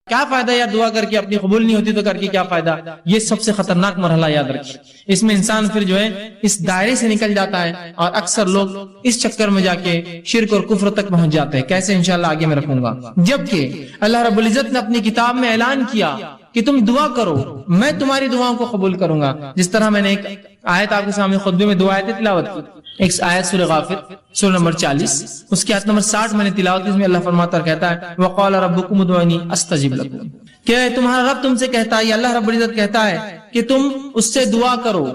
کیا فائدہ یا دعا کر کے اپنی قبول نہیں ہوتی تو کر کے کیا فائدہ؟ یہ سب سے خطرناک مرحلہ یاد رکھیے. اس میں انسان پھر جو ہے اس دائرے سے نکل جاتا ہے اور اکثر لوگ اس چکر میں جا کے شرک اور کفر تک پہنچ جاتے ہیں. کیسے؟ انشاءاللہ آگے میں رکھوں گا. جبکہ اللہ رب العزت نے اپنی کتاب میں اعلان کیا کہ تم دعا کرو، میں تمہاری دعاؤں کو قبول کروں گا. جس طرح میں نے ایک آیت آپ کے سامنے خطبے میں 2 آیتیں تلاوت کی. ایک آیت سورہ غافر سورہ نمبر 40، اس کی آیت نمبر 60 میں نے تلاوت کی. اس میں اللہ فرماتا کہتا ہے وقال ربکم ادعونی استجب لکم، کہ تمہارا رب تم سے کہتا ہے، یا اللہ رب العزت کہتا ہے کہ تم اس سے دعا کرو،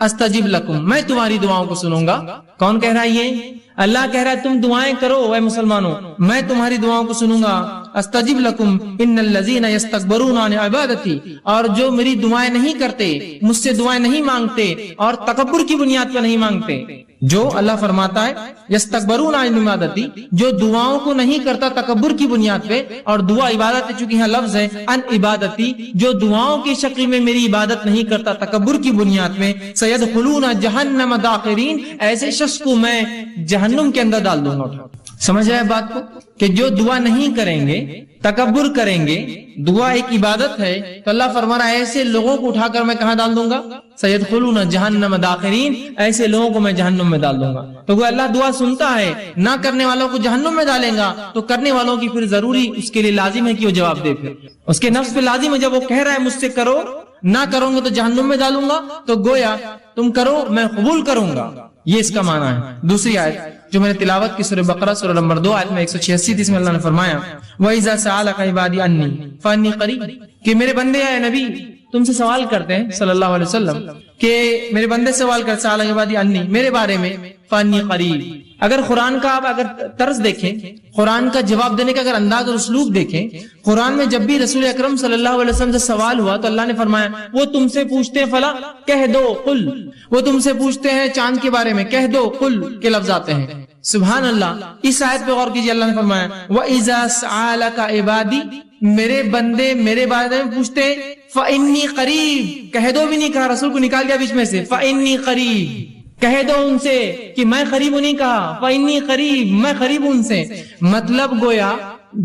استجب لکم، میں تمہاری دعاؤں کو سنوں گا. کون کہہ رہا ہے یہ؟ اللہ کہہ رہا ہے تم دعائیں کرو اے مسلمانوں، میں تمہاری دعاؤں کو سنوں گا. استجب لکم ان الذین یستکبرون عن عبادتی، اور جو میری دعائیں نہیں کرتے، مجھ سے دعائیں نہیں مانگتے اور تکبر کی بنیاد پر نہیں مانگتے. جو اللہ فرماتا ہے یستکبرون عن عبادتی، جو دعاؤں کو نہیں کرتا تکبر کی بنیاد پہ، اور دعا عبادت چونکہ یہاں لفظ ہے ان عبادتی، جو دعاؤں کی شکل میں میری عبادت نہیں کرتا تکبر کی بنیاد میں، سیدخلون جہنم داخرین، ایسے شخص کو میں جہنم کے اندر ڈال دوں گا. سمجھ رہے بات کو کہ جو دعا نہیں کریں گے، تکبر کریں گے، دعا ایک عبادت ہے، تو اللہ فرما رہا ہے ایسے لوگوں کو اٹھا کر میں کہاں ڈال دوں گا؟ سیدخلون جہنم داخرین، ایسے لوگوں کو میں جہنم میں ڈال دوں گا. تو وہ اللہ دعا سنتا ہے، نہ کرنے والوں کو جہنم میں ڈالیں گا، تو کرنے والوں کی پھر ضروری اس کے لیے لازم ہے کہ وہ جواب دے. پھر اس کے نفس پہ لازم ہے، جب وہ کہہ رہا ہے مجھ سے کرو، نہ کروں گے تو جہنم میں ڈالوں گا، تو گویا تم کرو میں قبول کروں گا. یہ اس کا معنی ہے. دوسری آیت جو میں نے تلاوت کی سورہ بقرہ سورہ نمبر 2 آیت میں 186 اس میں اللہ نے فرمایا وَإِذَا سَأَلَكَ عِبَادِي عَنِّي فَإِنِّي قَرِيبٌ، کہ میرے بندے اے نبی تم سے سوال کرتے ہیں صلی اللہ علیہ وسلم، کہ میرے بندے سوال کرتے سَأَلَكَ عِبَادِي عَنِّي، میرے بارے میں، فَإِنِّي قَرِيبٌ. اگر قرآن کا آپ اگر طرز دیکھیں، قرآن کا جواب دینے کا اگر انداز اور اسلوب دیکھیں، قرآن میں جب بھی رسول اکرم صلی اللہ علیہ وسلم سے سوال ہوا تو اللہ نے فرمایا وہ تم سے پوچھتے ہیں فلا کہہ دو قل، وہ تم سے پوچھتے ہیں چاند کے بارے میں، کہہ دو قل کے لفظ آتے ہیں. سبحان اللہ. اس آیت پہ غور کیجیے، اللہ نے فرمایا وَإِذَا سَأَلَكَ عِبَادِي، میرے بندے میرے بارے میں پوچھتے ہیں، فَإِنِّي قَرِيب، کہہ دو بھی نہیں کہا، رسول کو نکال دیا بیچ میں سے، فَإِنِّي قَرِيب، کہہ دو ان سے کہ میں قریب ہوں، نہیں کہا فَإِنِّي قَرِيب، میں قریب ہوں ان سے. مطلب گویا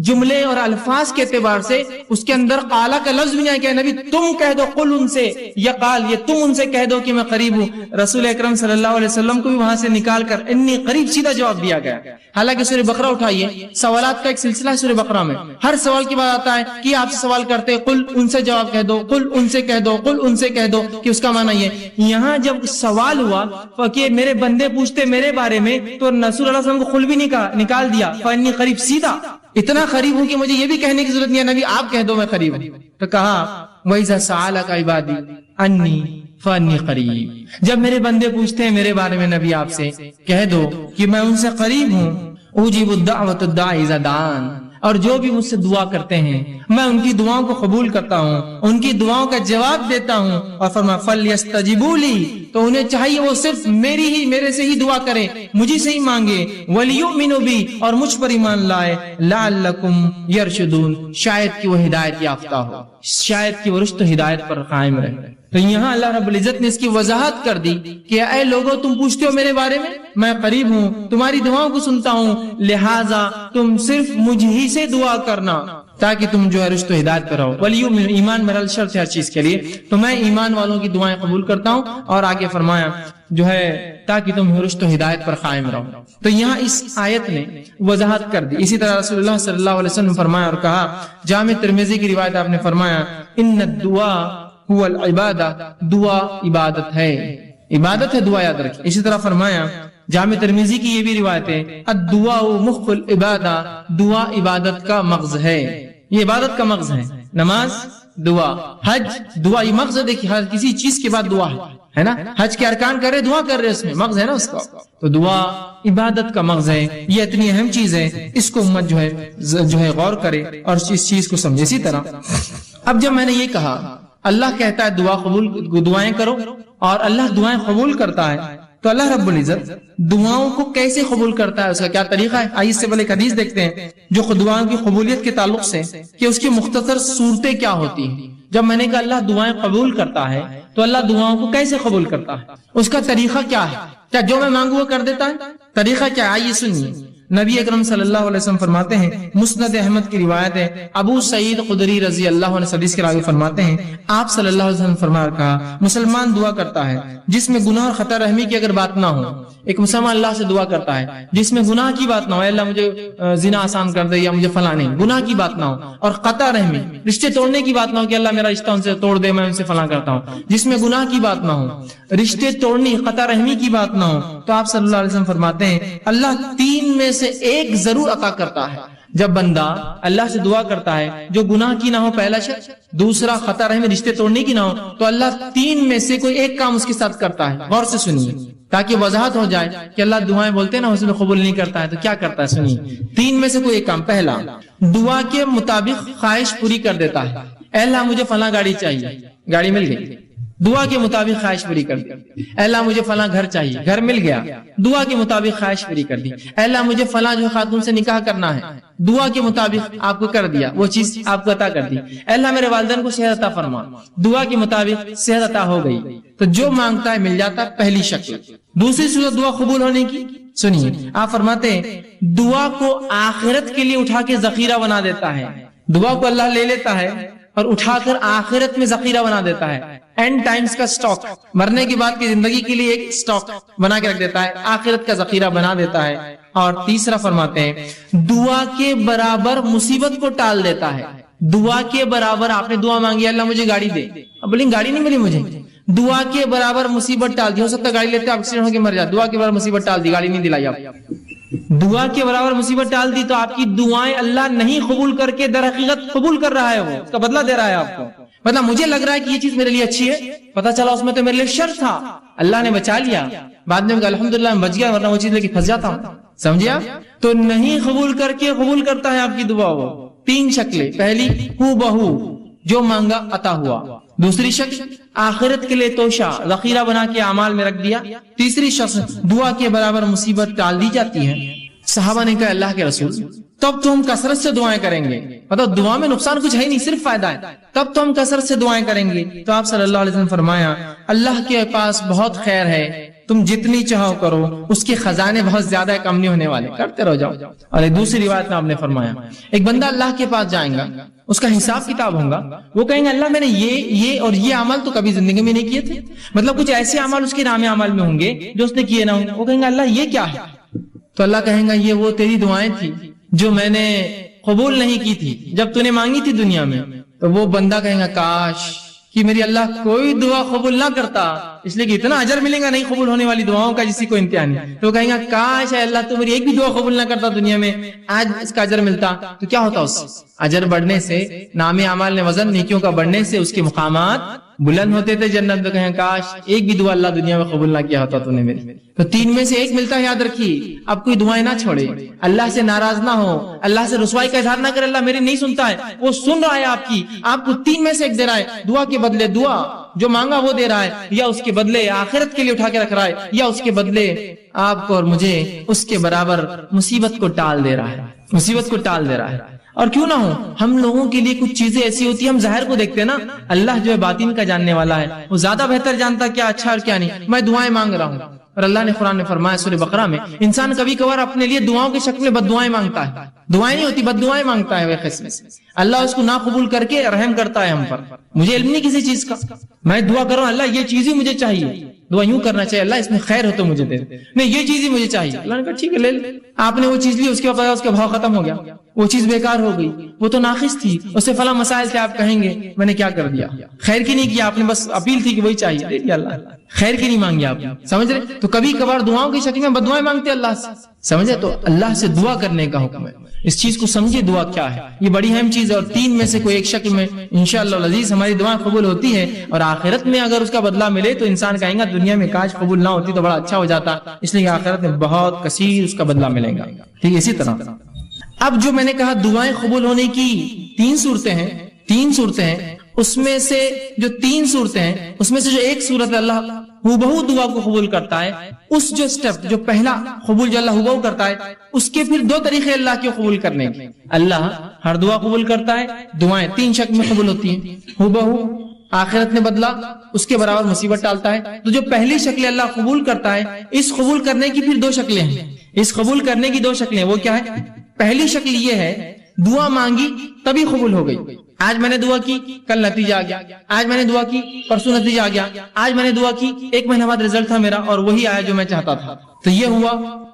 جملے اور الفاظ کے اعتبار سے اس کے اندر قالا کا لفظ بھی نہیں کہ نبی تم کہہ دو قل ان سے، یا قال یہ تم ان سے کہہ دو کہ میں قریب ہوں. رسول اکرم صلی اللہ علیہ وسلم کو بھی وہاں سے نکال کر انی قریب سیدھا جواب دیا گیا. حالانکہ سورہ بقرہ اٹھائیے، سوالات کا ایک سلسلہ ہے سورہ بقرہ میں، ہر سوال کے بعد آتا ہے کہ آپ سے سوال کرتے قل ان سے جواب کہہ دو، قل ان سے کہہ دو، قل ان سے کہہ دو، کہ اس کا معنی یہ. یہاں جب سوال ہوا کہ میرے بندے پوچھتے میرے بارے میں، تو رسول اللہ صلی اللہ علیہ وسلم کو قل بھی نکال دیا، فانی قریب، سیدھا اتنا قریب ہوں کہ مجھے یہ بھی کہنے کی ضرورت نہیں ہے نبی آپ کہہ دو میں قریب ہوں. تو کہا وَإِذَا سَأَلَكَ عِبَادِي عَنِّي فَإِنِّي قَرِيبٌ، جب میرے بندے پوچھتے ہیں میرے بارے میں نبی آپ سے کہہ دو کہ میں ان سے قریب ہوں. أُجِيبُ الدَّعْوَةَ الدَّاعِيَ إِذَا دَعَانِ، اور جو بھی مجھ سے دعا کرتے ہیں میں ان کی دعاؤں کو قبول کرتا ہوں، ان کی دعاؤں کا جواب دیتا ہوں. اور فرمایا فَلْيَسْتَجِبُوا لِي، تو انہیں چاہیے وہ صرف میرے سے ہی دعا کریں، مجھے سے ہی مانگے. وَلْيُؤْمِنُوا بِي، اور مجھ پر ایمان لائے. لَعَلَّكُمْ يَرْشُدُونَ، شاید کہ وہ ہدایت یافتہ ہو، شاید کہ وہ رشد و ہدایت پر قائم رہے. تو یہاں اللہ رب العزت نے اس کی وضاحت کر دی کہ اے لوگو تم پوچھتے ہو میرے بارے میں قریب ہوں، تمہاری دعاؤں کو سنتا ہوں، لہٰذا تم صرف مجھ ہی سے دعا کرنا تاکہ تم جو ہے رشد و ہدایت پر رہو. ولیؤمن، ایمان مرحل شرط ہے ہر چیز کے لیے، تو میں ایمان والوں کی دعائیں قبول کرتا ہوں. اور آگے فرمایا جو ہے تاکہ تم رشد و ہدایت پر قائم رہو. تو یہاں اس آیت نے وضاحت کر دی. اسی طرح رسول اللہ صلی اللہ علیہ وسلم نے فرمایا اور کہا، جامع ترمذی کی روایت آپ نے فرمایا ان الدعاء هو العبادہ، دعا عبادت ہے، عبادت ہے دعا، یاد رکھیں. اسی طرح فرمایا جامع ترمذی کی یہ بھی روایت ہے الدعاء مخ العبادہ، دعا عبادت کا مغز ہے، یہ عبادت کا مغز ہے. نماز دعا، حج دعا، یہ مغز ہے. دیکھیے ہر کسی چیز کے بعد دعا ہے نا، حج کے ارکان کر رہے دعا کر رہے، اس میں مغز ہے نا اس کا. تو دعا عبادت کا مغز ہے، یہ اتنی اہم چیز ہے، اس کو امت جو ہے غور کرے اور اس چیز کو سمجھے. اسی طرح اب جب میں نے یہ کہا اللہ کہتا ہے دعائیں کرو اور اللہ دعائیں قبول کرتا ہے، تو اللہ رب العزت دعاؤں کو کیسے قبول کرتا ہے، اس کا کیا طریقہ ہے؟ آئیے اس سے پہلے ایک حدیث دیکھتے ہیں جو دعاؤں کی قبولیت کے تعلق سے کہ اس کی مختصر صورتیں کیا ہوتی ہیں. جب میں نے کہا اللہ دعائیں قبول کرتا ہے تو اللہ دعاؤں کو کیسے قبول کرتا ہے، اس کا طریقہ کیا ہے؟ کیا جو میں مانگوں وہ کر دیتا ہے؟ طریقہ کیا ہے؟ آئیے سنیے. نبی اکرم صلی اللہ علیہ وسلم فرماتے ہیں، مسند احمد کی روایت ہے، ابو سعید خدری رضی اللہ عنہ حدیث کے راوی فرماتے ہیں، آپ صلی اللہ علیہ وسلم فرمایا کہا، مسلمان دعا کرتا ہے جس میں گناہ اور خطا رحمی کی اگر بات نہ ہو. ایک مسلمان اللہ سے دعا کرتا ہے جس میں گناہ کی بات نہ ہو، اللہ مجھے زنا آسان کر دے یا مجھے فلاں نہیں، گناہ کی بات نہ ہو، اور قطع رحمی رشتے توڑنے کی بات نہ ہو کہ اللہ میرا رشتہ ان سے توڑ دے، میں ان سے فلاں کرتا ہوں، جس میں گناہ کی بات نہ ہو، رشتے توڑنی قطع رحمی کی بات نہ ہو، تو آپ صلی اللہ علیہ وسلم فرماتے ہیں اللہ 3 میں سے ایک ضرور عطا کرتا ہے. جب بندہ اللہ سے دعا کرتا ہے جو گناہ کی نہ ہو، پہلا شرط، دوسرا خطا رحمی رشتے توڑنے کی نہ ہو، تو اللہ 3 میں سے کوئی ایک کام اس کے ساتھ کرتا ہے. غور سے سنیے تاکہ وضاحت ہو جائے کہ اللہ دعائیں بولتے ہیں نا اس میں قبول نہیں کرتا ہے تو کیا کرتا ہے. سنیے 3 میں سے کوئی ایک کام. پہلا، دعا کے مطابق خواہش پوری کر دیتا ہے. اے اللہ مجھے فلاں گاڑی چاہیے، گاڑی مل گئی، دعا کے مطابق خواہش پوری کر دی. اے اللہ مجھے فلاں گھر چاہیے، گھر مل گیا، دعا کے مطابق خواہش پوری کر دی. اے اللہ مجھے فلاں جو خاتون سے نکاح کرنا ہے، دعا کے مطابق آپ کو کر دیا، وہ چیز آپ کو عطا کر دی. اے اللہ میرے والدین کو صحت عطا فرما، دعا کے مطابق صحت عطا ہو گئی. تو جو مانگتا ہے مل جاتا ہے، پہلی شکل. دوسری صورت دعا قبول ہونے کی، سنیے آپ فرماتے ہیں دعا کو آخرت کے لیے اٹھا کے ذخیرہ بنا دیتا ہے. دعا کو اللہ لے لیتا ہے اور اٹھا کر آخرت میں ذخیرہ بنا دیتا ہے. اینڈ ٹائمز کا سٹاک، مرنے کے بعد کی زندگی کے لیے ایک سٹاک بنا کے رکھ دیتا ہے، آخرت کا ذخیرہ بنا دیتا ہے. اور تیسرا فرماتے ہیں دعا کے برابر مصیبت کو ٹال دیتا ہے. دعا کے برابر آپ نے دعا مانگی اللہ مجھے گاڑی دے، اب بولیں گاڑی نہیں ملی مجھے، دعا کے برابر مصیبت ٹال دی. ہو سکتا ہے گاڑی لیتے ایکسیڈنٹ ہو کے مر جائے، دعا کے برابر مصیبت ٹال دی، گاڑی نہیں دلائی آپ. دعا کے برابر مصیبت ٹال دی تو آپ کی دعائیں اللہ نہیں قبول کر کے در حقیقت قبول کر رہا ہے، وہ اس کا بدلہ دے رہا ہے آپ کو. مطلب مجھے لگ رہا ہے کہ یہ چیز میرے لیے اچھی ہے، پتا چلا اس میں تو میرے لیے شر تھا، اللہ نے بچا لیا، بعد میں الحمدللہ میں بچ گیا، ورنہ وہ چیز لے کے پھنس جاتا ہوں. سمجھیا؟ تو نہیں قبول کر کے قبول کرتا ہے آپ کی دعا. وہ 3 شکلیں، پہلی ہو بہو جو مانگا عطا ہوا، دوسری شکل آخرت کے لیے توشہ ذخیرہ بنا کے اعمال میں رکھ دیا، تیسری شخص دعا کے برابر مصیبت ٹال دی جاتی ہے. صحابہ نے کہا اللہ کے رسول تب تو ہم کثرت سے دعائیں کریں گے، مطلب دعا میں نقصان کچھ ہے نہیں صرف فائدہ ہے، تب تو ہم کثرت سے دعائیں کریں گے. تو آپ صلی اللہ علیہ وسلم فرمایا اللہ کے پاس بہت خیر ہے، تم جتنی چاہو کرو، اس کے خزانے بہت زیادہ کم نہیں ہونے والے، کرتے رہو جاؤ. اور ایک دوسری روایت میں آپ نے فرمایا ایک بندہ اللہ کے پاس جائے گا، اس کا حساب کتاب ہوگا، وہ کہیں گے اللہ میں نے یہ اور یہ عمل تو کبھی زندگی میں نہیں کیے تھے، مطلب کچھ ایسے عمل اس کے نام عمل میں ہوں گے جو اس نے کیے نہ ہوں گے. وہ کہیں گے اللہ یہ کیا ہے؟ تو اللہ کہیں گا یہ وہ تیری دعائیں تھی جو میں نے قبول نہیں کی تھی جب تو نے مانگی تھی دنیا میں. تو وہ بندہ کہیں گا کاش کہ میری اللہ کوئی دعا قبول نہ کرتا، اس لیے کہ اتنا اجر ملے گا نہیں قبول ہونے والی دعاؤں کا جسی کو امتحان ہے. تو وہ کہیں گا کاش ہے اللہ تو میری ایک بھی دعا قبول نہ کرتا دنیا میں، آج اس کا اجر ملتا. تو کیا ہوتا اس اجر بڑھنے سے، نام اعمال نے وزن نیکیوں کا بڑھنے سے اس کے مقامات بلند ہوتے تھے جنت. تو کہیں کاش ایک بھی دعا اللہ دنیا میں قبول نہ کیا ہوتا تو نے میری. تو 3 میں سے ایک ملتا ہے، یاد رکھیے. اب کوئی دعائیں نہ چھوڑے، اللہ سے ناراض نہ ہو، اللہ سے رسوائی کا اظہار نہ کرے اللہ میری نہیں سنتا ہے، وہ سن رہا ہے آپ کی، آپ کو 3 میں سے ایک دے رہا ہے. دعا کے بدلے دعا جو مانگا وہ دے رہا ہے، یا اس کے بدلے آخرت کے لیے اٹھا کے رکھ رہا ہے، یا اس کے بدلے آپ کو اور مجھے اس کے برابر مصیبت کو ٹال دے رہا ہے، مصیبت کو ٹال دے رہا ہے. اور کیوں نہ ہو، ہم لوگوں کے لیے کچھ چیزیں ایسی ہوتی ہیں ہم ظاہر کو دیکھتے ہیں نا، اللہ جو ہے باطن کا جاننے والا ہے، وہ زیادہ بہتر جانتا کیا اچھا اور کیا نہیں. میں دعائیں مانگ رہا ہوں اور اللہ نے قرآن میں فرمایا سورہ بقرہ میں انسان کبھی کبھار اپنے لیے دعاؤں کی شکل میں بد دعائیں مانگتا ہے، دعائیں نہیں ہوتی بد دعائیں مانگتا ہے. وہ قسم سے اللہ اس کو نہ قبول کر کے رحم کرتا ہے ہم پر. مجھے علم نہیں کسی چیز کا، میں دعا کر رہا ہوں اللہ یہ چیز ہی مجھے چاہیے، دعا یوں کرنا چاہیے اللہ اس میں خیر ہو تو مجھے دے، نہیں یہ چیز ہی مجھے چاہیے. اللہ نے کہا ٹھیک ہے لے لے. آپ نے وہ چیز لی، اس کے بعد اس کا بھاؤ ختم ہو گیا، وہ چیز بیکار ہو گئی، وہ تو ناقص تھی، اس سے فلاں مسائل تھے، آپ کہیں گے میں نے کیا کر دیا، خیر کی نہیں کیا آپ نے، بس اپیل تھی کہ وہی چاہیے، دے دیا اللہ، خیر کی نہیں مانگی آپ. سمجھ رہے؟ تو کبھی کبھار دعاؤں کی شکل میں بد دعائیں مانگتے اللہ سے، سمجھے؟ تو اللہ سے دعا کرنے کا حکم ہے. اس چیز کو سمجھے دعا کیا ہے، یہ بڑی اہم چیز ہے. اور 3 میں سے کوئی ایک شکل میں انشاءاللہ العزیز ہماری دعائیں قبول ہوتی ہے، اور آخرت میں اگر اس کا بدلہ ملے تو انسان کہیں گا دنیا میں کاش قبول نہ ہوتی تو بڑا اچھا ہو جاتا، اس لیے آخرت میں بہت کثیر اس کا بدلہ ملے گا. ٹھیک ہے، اسی طرح اب جو میں نے کہا دعائیں قبول ہونے کی 3 صورتیں ہیں، 3 صورتیں ہیں، اس میں سے جو 3 صورتیں ہیں اس میں سے جو ایک صورت اللہ ہو دعا کو قبول کرتا ہے، اس جو سٹیپ جو پہلا قبول جو اللہ ہو کرتا ہے، اس کے پھر 2 طریقے اللہ کے قبول کرنے کے. اللہ ہر دعا قبول کرتا ہے، دعائیں 3 شکل میں قبول ہوتی ہیں، ہو آخرت میں بدلا، اس کے برابر مصیبت ٹالتا ہے. تو جو پہلی شکل اللہ قبول کرتا ہے، اس قبول کرنے کی پھر 2 شکلیں ہیں. اس قبول کرنے کی دو شکلیں، وہ کیا ہے؟ پہلی شکل یہ ہے دعا مانگی تبھی قبول ہو گئی، آج میں نے دعا کی کل نتیجہ آ گیا، آج میں نے دعا کی پرسوں نتیجہ آ گیا، آج میں نے دعا کی 1 مہینہ بعد رزلٹ تھا میرا اور وہی آیا جو میں چاہتا تھا، تو یہ ہوا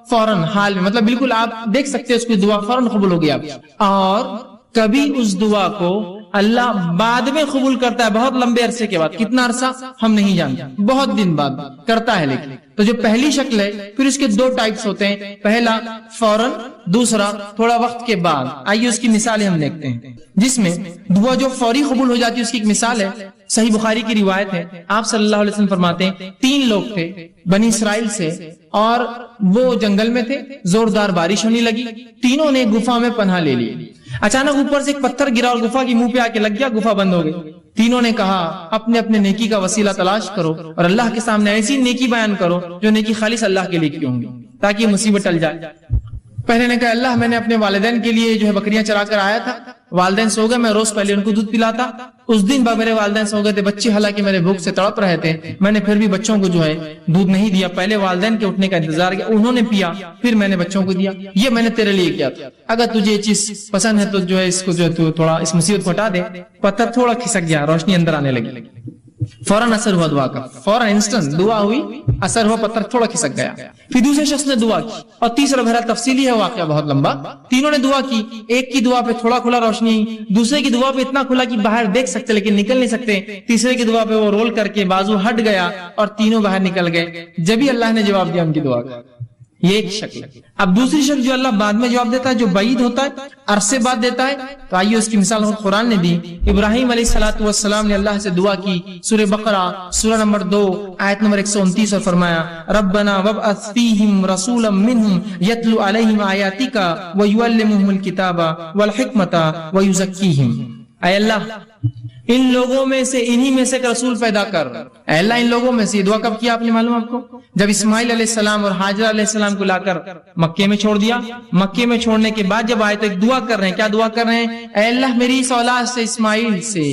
فوراً حال میں، مطلب بالکل آپ دیکھ سکتے ہیں اس کی دعا فوراً قبول ہو گئی آپ کی۔ اور کبھی اس دعا کو اللہ بعد میں قبول کرتا ہے، بہت لمبے عرصے کے بعد، کتنا عرصہ ہم نہیں جانتے، بہت دن بعد کرتا ہے، لیکن تو جو پہلی شکل ہے پھر اس کے 2 ٹائپس ہوتے ہیں، پہلا فوراً، دوسرا تھوڑا وقت کے بعد۔ آئیے اس کی مثالیں ہم دیکھتے ہیں، جس میں دعا جو فوری قبول ہو جاتی ہے اس کی ایک مثال ہے، صحیح بخاری کی روایت ہے، آپ صلی اللہ علیہ وسلم فرماتے ہیں 3 لوگ تھے بنی اسرائیل سے اور وہ جنگل میں تھے، زوردار بارش ہونے لگی، تینوں نے گفا میں پناہ لے لی، اچانک اوپر سے ایک پتھر گرا اور گفا کی منہ پہ آ کے لگ گیا، گفا بند ہو گئی۔ تینوں نے کہا اپنے اپنے نیکی کا وسیلہ تلاش کرو اور اللہ کے سامنے ایسی نیکی بیان کرو جو نیکی خالص اللہ کے لیے کی ہوں گی تاکہ مصیبت ٹل جائے۔ پہلے نے کہا اللہ میں نے اپنے والدین کے لیے جو ہے بکریاں چرا کر آیا تھا، والدین سو گئے، میں روز پہلے ان کو دودھ پلاتا، اس دن بعد میرے والدین سو گئے تھے، بچے حالانکہ میرے بھوک سے تڑپ رہے تھے، میں نے پھر بھی بچوں کو جو ہے دودھ نہیں دیا، پہلے والدین کے اٹھنے کا انتظار کیا، انہوں نے پیا، پھر میں نے بچوں کو دیا، یہ میں نے تیرے لیے کیا تھا، اگر تجھے یہ چیز پسند ہے تو جو ہے اس کو جو ہے تو تھوڑا اس مصیبت کو ہٹا دے۔ پتھر تھوڑا کھسک گیا، روشنی اندر آنے لگی، فوراً اثر ہوا دعا کا، فوراً انسٹنٹ دعا ہوئی، اثر ہوا، پتھر تھوڑا کھسک گیا۔ پھر دوسرے شخص نے دعا کی اور تیسرا بہرحال تفصیلی ہے واقعہ بہت لمبا، تینوں نے دعا کی، ایک کی دعا پہ تھوڑا کھلا روشنی، دوسرے کی دعا پہ اتنا کھلا کہ باہر دیکھ سکتے لیکن نکل نہیں سکتے، تیسرے کی دعا پہ وہ رول کر کے بازو ہٹ گیا اور تینوں باہر نکل گئے، جبھی اللہ نے جواب دیا ان کی دعا کا۔ یہ ایک شکل ہے۔ اب دوسری شکل جو اللہ بعد میں جواب دیتا ہے، جو بعید ہوتا ہے، عرصے بعد دیتا ہے، تو آئیے اس کی مثال قرآن نے دی۔ ابراہیم علیہ السلام نے اللہ سے دعا کی، سورہ بقرہ سورہ نمبر 2 آیت نمبر 129، اور فرمایا ربنا وابعث فیہم رسولا منہم یتلو علیہم آیاتک ویعلمہم الکتاب والحکمت ویزکیہم۔ اے اللہ ان لوگوں میں سے، انہی میں سے ایک رسول پیدا کر، اے اللہ ان لوگوں میں سے۔ یہ دعا کب کیا آپ نے معلوم آپ کو؟ جب اسماعیل علیہ السلام اور ہاجرہ علیہ السلام کو لا کر مکے میں چھوڑ دیا، مکے میں چھوڑنے کے بعد جب آئے تو ایک دعا کر رہے ہیں، کیا دعا کر رہے ہیں؟ اے اللہ میری اس اولاد سے، اسماعیل سے،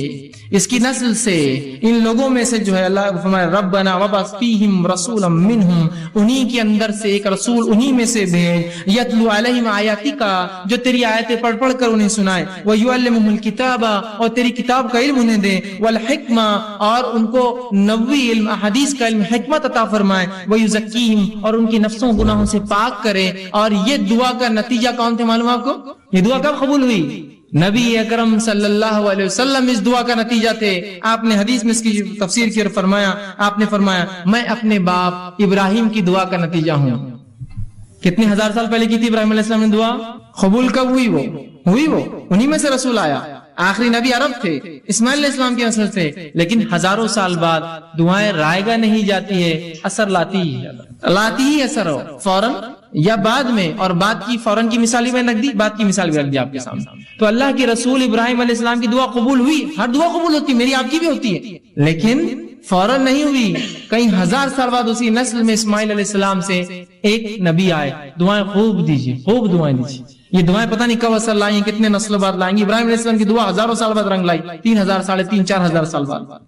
اس کی نسل سے، ان لوگوں میں سے جو ہے، اللہ فرمایا ربنا وابعث فیہم رسولا منہم، انہی کے اندر سے ایک رسول انہی میں سے بھیج، یتلو علیہم آیاتک، جو تیری آیتیں پڑھ پڑھ کر انہیں سنائے، ویعلمہم الکتاب، اور تیری کتاب کا علم انہیں دے، والحکمہ، اور ان کو نبوی علم، احادیث کا علم، حکمت عطا فرمائے، ویزکیہم، اور ان کی نفسوں گناہوں سے پاک کرے۔ اور یہ دعا کا نتیجہ کون تھے معلوم آپ کو؟ یہ دعا کب قبول ہوئی؟ نبی اکرم صلی اللہ علیہ وسلم اس دعا کا نتیجہ تھے۔ آپ نے حدیث میں اس کی تفسیر کی اور فرمایا، آپ نے فرمایا میں اپنے باپ ابراہیم کی دعا کا نتیجہ ہوں۔ کتنے ہزار سال پہلے کی تھی ابراہیم علیہ السلام نے دعا؟ قبول کب ہوئی؟ وہ انہی میں سے رسول آیا، آخری نبی عرب تھے، اسماعیل علیہ السلام کی نسل سے، لیکن ہزاروں سال بعد دعائیں رائے گاہ نہیں جاتی ہے، اثر لاتی ہی اثر ہو فوراً یا بعد میں، اور بعد کی فوراً کی مثال بھی رکھ دی، بعد کی مثال بھی رکھ دی آپ کے سامنے۔ تو اللہ کے رسول ابراہیم علیہ السلام کی دعا قبول ہوئی، ہر دعا قبول ہوتی ہے، میری آپ کی بھی ہوتی ہے، لیکن فوراً نہیں ہوئی، کئی ہزار سال بعد اسی نسل میں اسماعیل علیہ السلام سے ایک نبی آئے۔ دعائیں خوب دیجیے، خوب دعائیں دیجیے، یہ دعائیں پتہ نہیں کب اثر لائیں، کتنے نسلوں بعد لائیں گی۔ ابراہیم علیہ السلام کی دعا ہزاروں سال بعد رنگ لائی، 3000 ساڑھے 3 4,000 سال بعد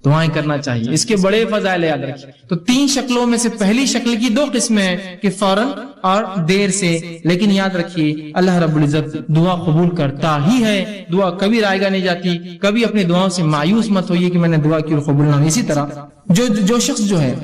دعائیں کرنا چاہیے، اس کے بڑے فضائل یاد رکھیں۔ تو 3 شکلوں میں سے پہلی شکل کی 2 قسمیں ہیں کہ فوراً اور دیر سے، لیکن یاد رکھیے اللہ رب العزت دعا قبول کرتا ہی ہے، دعا کبھی رائے گاہ نہیں جاتی۔ کبھی اپنی دعاؤں سے مایوس مت ہوئیے کہ میں نے دعا کی اور قبول نہ ہوئی۔ اسی طرح جو شخص جو ہے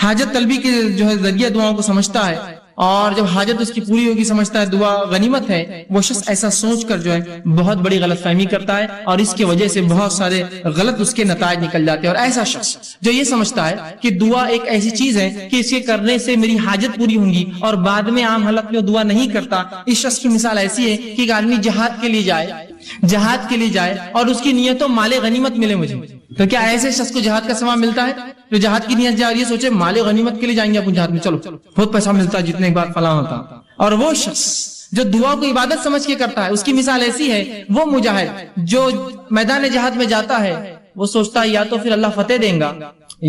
حاجت طلبی کے جو ہے ذریعہ دعاؤں کو سمجھتا ہے، اور جب حاجت اس کی پوری ہوگی سمجھتا ہے دعا غنیمت ہے، وہ شخص ایسا سوچ کر جو ہے بہت بڑی غلط فہمی کرتا ہے، اور اس کی وجہ سے بہت سارے غلط اس کے نتائج نکل جاتے ہیں۔ اور ایسا شخص جو یہ سمجھتا ہے کہ دعا ایک ایسی چیز ہے کہ اس کے کرنے سے میری حاجت پوری ہوں گی، اور بعد میں عام حالت میں دعا نہیں کرتا، اس شخص کی مثال ایسی ہے کہ ایک آدمی جہاد کے لیے جائے اور اس کی نیت و مال غنیمت ملے مجھے، تو کیا ایسے شخص کو جہاد کا ثواب ملتا ہے؟ جو جہاد کی نیت جائے اور یہ سوچے مال غنیمت کے لیے جائیں گے اپنے جہاد میں، چلو بہت پیسہ ملتا ہے جتنے بعد فلاں ہوتا۔ اور وہ شخص جو دعا کو عبادت سمجھ کے کرتا ہے، اس کی مثال ایسی ہے، وہ مجاہد جو میدان جہاد میں جاتا ہے، وہ سوچتا ہے یا تو پھر اللہ فتح دیں گا،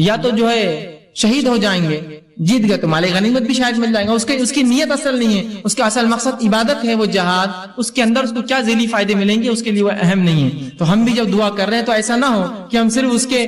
یا تو جو ہے شہید ہو جائیں گے، جیت گئے تو مال غنیمت بھی شاید مل جائے گا۔ اس کی نیت اصل نہیں ہے، اس کا اصل مقصد عبادت ہے، وہ جہاد، اس کے اندر اس کو کیا ذیلی فائدے ملیں گے اس کے لیے وہ اہم نہیں ہے۔ تو ہم بھی جب دعا کر رہے ہیں تو ایسا نہ ہو کہ ہم صرف اس کے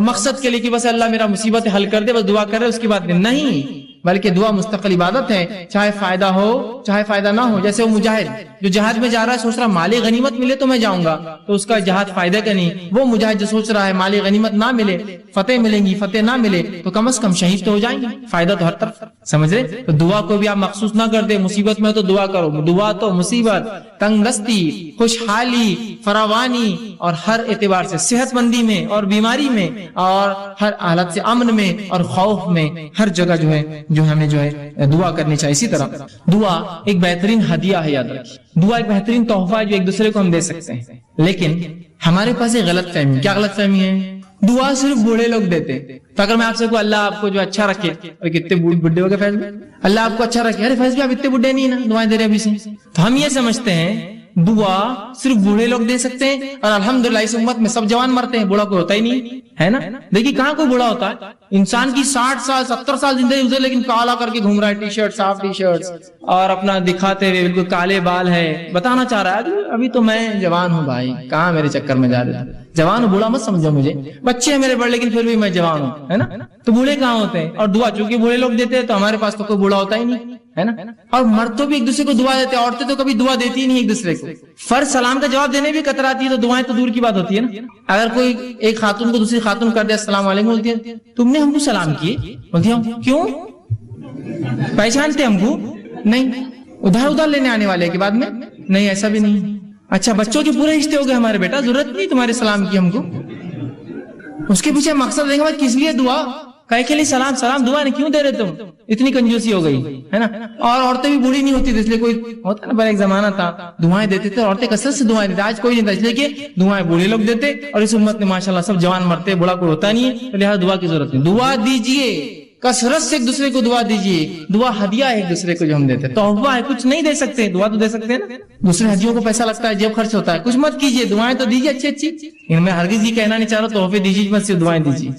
مقصد کے لیے کہ بس اللہ میرا مصیبت حل کر دے، بس دعا کر رہے اس کی بات نہیں، بلکہ دعا مستقل عبادت ہے، چاہے فائدہ ہو چاہے فائدہ نہ ہو. جیسے وہ مجاہد جو جہاد میں جا رہا ہے سوچ رہا مال غنیمت ملے تو میں جاؤں گا، تو اس کا جہاد فائدہ کا نہیں. وہ مجاہد جو سوچ رہا ہے مال غنیمت نہ ملے، فتح ملیں گی فتح نہ ملے تو کم از کم شہید تو ہو جائیں گے، فائدہ تو ہر طرف. سمجھ رہے؟ تو دعا کو بھی آپ مخصوص نہ کر دیں، مصیبت میں تو دعا کرو. دعا تو مصیبت، تنگ دستی، خوشحالی، فراوانی اور ہر اعتبار سے صحت مندی میں اور بیماری میں اور ہر حالت سے امن میں اور خوف میں ہر جگہ جو ہمیں دعا کرنی چاہیے. اسی طرح دعا ایک بہترین ہدیہ ہے، یاد رکھیے دعا ایک بہترین تحفہ ہے جو ایک دوسرے کو ہم دے سکتے ہیں. لیکن ہمارے پاس ایک غلط فہمی. کیا غلط فہمی ہے؟ دعا صرف بوڑھے لوگ دیتے. تو اگر میں آپ سے کہوں اللہ آپ کو جو اچھا رکھے، اور کتنے بڈھے ہو گئے فیض میں، اللہ آپ کو اچھا رکھے، ارے فیض بھی آپ اتنے بڈھے نہیں نا دعائیں دے رہے ابھی سے. تو ہم یہ سمجھتے ہیں دعا صرف بوڑھے لوگ دے سکتے ہیں، اور الحمدللہ اس امت میں سب جوان مرتے ہیں، بوڑھا کوئی ہوتا ہی نہیں ہے نا. دیکھیے کہاں کوئی بوڑھا ہوتا ہے. انسان کی 60 سال 70 سال زندگی گزرے لیکن کالا کر کے گھوم رہا ہے، ٹی شرٹ صاف ٹی شرٹ اور اپنا دکھاتے ہوئے بالکل کالے بال ہے، بتانا چاہ رہا ہے ابھی تو میں جوان ہوں بھائی، کہاں میرے چکر میں جا رہے ہیں. جوان بوڑھا مت سمجھو مجھے، بچے ہیں میرے بڑے لیکن پھر بھی میں جوان ہوں، ہے نا. تو بوڑھے کہاں ہوتے ہیں؟ اور دعا چونکہ بوڑھے لوگ دیتے ہیں تو ہمارے پاس تو کوئی بوڑھا ہوتا ہی نہیں ہے نا. اور مرد تو بھی ایک دوسرے کو دعا دیتے ہیں، عورتیں تو کبھی دعا دیتی ہی نہیں ایک دوسرے کو. فرض سلام کا جواب دینے بھی کتراتی ہے تو دعائیں تو دور کی بات ہوتی ہے نا. اگر کوئی ایک خاتون کو دوسری خاتون کر دے السلام علیکم، بولتی ہے تم نے ہم کو سلام کیے، بولتی ہے کیوں پہچانتے ہم کو؟ نہیں. ادھار لینے آنے والے کے بعد میں نہیں، ایسا بھی نہیں. اچھا بچوں کے پورے رشتے ہو گئے ہمارے، بیٹا ضرورت نہیں تمہارے سلام کی ہم کو. اس کے پیچھے مقصد دیکھیں بھائی کس لیے دعا، کہے کے لیے سلام. سلام دعا نہیں کیوں دے رہے تم؟ اتنی کنجوسی ہو گئی ہے نا. اور عورتیں بھی بوڑھی نہیں ہوتی تھی، اس لیے کوئی ہوتا نا، پر ایک زمانہ تھا دعائیں دیتے تھے عورتیں کثرت سے دعائیں دیتے. آج کوئی نہیں تھا، اس لیے کہ دعائیں بوڑھے لوگ دیتے اور اس امت میں ماشاءاللہ سب جوان مرتے، بوڑھا کوئی ہوتا نہیں ہے، لہٰذا دعا کی ضرورت نہیں. دعا دیجئے، کثرت سے ایک دوسرے کو دعا دیجئے. دعا ہدیہ ہے ایک دوسرے کو جو ہم دیتے ہیں، تحفہ ہے، کچھ نہیں دے سکتے، دعا تو دے سکتے ہیں نا. دوسرے ہدیوں کو پیسہ لگتا ہے، جیب خرچ ہوتا ہے، کچھ مت کیجئے، دعائیں تو دیجئے اچھی اچھی. ان میں ہرگز یہ کہنا نہیں چاہ رہا تحفے دیجیے مت، صرف دعائیں دیجیے،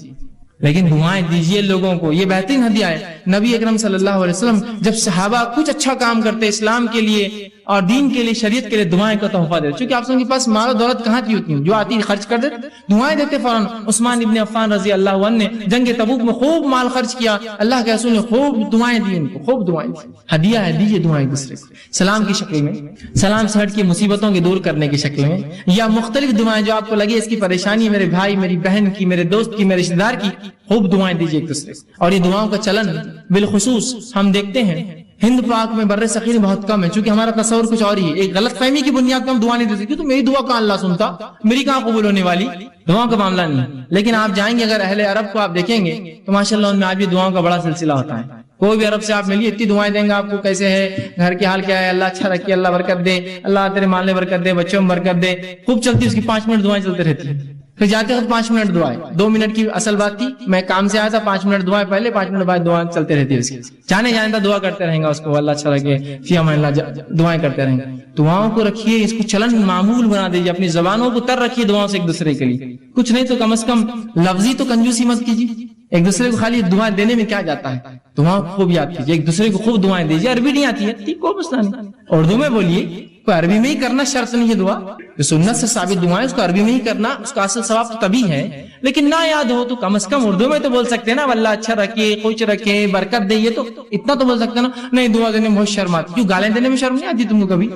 لیکن دعائیں دیجیے لوگوں کو. یہ بہترین ہدیہ ہے. نبی اکرم صلی اللہ علیہ وسلم جب صحابہ کچھ اچھا کام کرتے اسلام کے لیے اور دین کے لیے، شریعت کے لیے، دعائیں کا تحفہ دیتے. چونکہ آپ کے پاس مال و دولت کہاں تھی اتنی، جو آتی خرچ کر دیتے، دعائیں دیتے فوراً. عثمان ابن عفان رضی اللہ عنہ نے جنگ تبوک میں خوب مال خرچ کیا، اللہ کے رسول نے خوب دعائیں دی ان کو، خوب دعائیں دی. ہدیہ ہے، دیجیے دعائیں دوسرے کو، سلام کی شکل میں، سلام سے ہٹ کے مصیبتوں کے دور کرنے کی شکل میں، یا مختلف دعائیں جو آپ کو لگے اس کی پریشانی میرے بھائی میری بہن کی، میرے دوست کی، میرے رشتے دار کی، خوب دعائیں دیجیے ایک دوسرے کو. اور یہ دعاؤں کا چلن بالخصوص ہم دیکھتے ہیں ہند پاک میں بر صغیر بہت کم ہے، چونکہ ہمارا تصور کچھ اور ہی ہے. ایک غلط فہمی کی بنیاد پر ہم دعا نہیں دے سکتے، تو میری دعا کہاں اللہ سنتا، میری کہاں قبول ہونے والی، دعاؤں کا معاملہ نہیں. لیکن آپ جائیں گے اگر اہل عرب کو آپ دیکھیں گے تو ماشاءاللہ ان میں آج بھی دعاؤں کا بڑا سلسلہ ہوتا ہے. کوئی بھی عرب سے آپ ملیے اتنی دعائیں دیں گے آپ کو، کیسے ہے، گھر کے حال کیا ہے، اللہ اچھا رکھے، اللہ برکت دے، اللہ تیرے مال میں برکت دے، بچوں میں برکت دے، خوب چلتی. اس کی 5 منٹ دعائیں چلتے رہتی ہیں. پھر جاتے وقت 5 منٹ دعائیں، 2 منٹ کی اصل بات تھی، میں کام سے آیا تھا، 5 منٹ دعائیں پہلے، 5 منٹ بعد دعائیں چلتے رہتی ہے. اس کی جانے جانے دعا کرتے رہیں گا اس کو، اللہ اچھا رکھے، فی امان اللہ، دعائیں کرتے رہیں گے. دعاؤں کو رکھیے، اس کو چلن معمول بنا دیجیے، اپنی زبانوں کو تر رکھیے دعاؤں سے ایک دوسرے کے لیے. کچھ نہیں تو کم از کم لفظی تو کنجوسی مت کیجیے. ایک دوسرے کو خالی دعائیں دینے میں کیا جاتا ہے، دعاؤں کو خوب یاد کیجیے، ایک دوسرے کو خوب دعائیں دیجیے. عربی نہیں آتی ہے کوئی مسئلہ نہیں، اردو میں بولیے، کوئی عربی میں ہی کرنا شرط نہیں ہے. دعا جو سنت سے ثابت دعائیں اس کو عربی میں ہی کرنا، اس کا اصل ثواب تو تبھی ہے. لیکن نہ یاد ہو تو کم از کم اردو میں تو بول سکتے ہیں نا، اللہ اچھا رکھے، خوش رکھے، برکت دے، یہ تو اتنا تو بول سکتے ہیں نا. نہیں دعا دینے میں بہت شرم آتی، کیوں گالیں دینے میں شرم نہیں آتی تم کو کبھی؟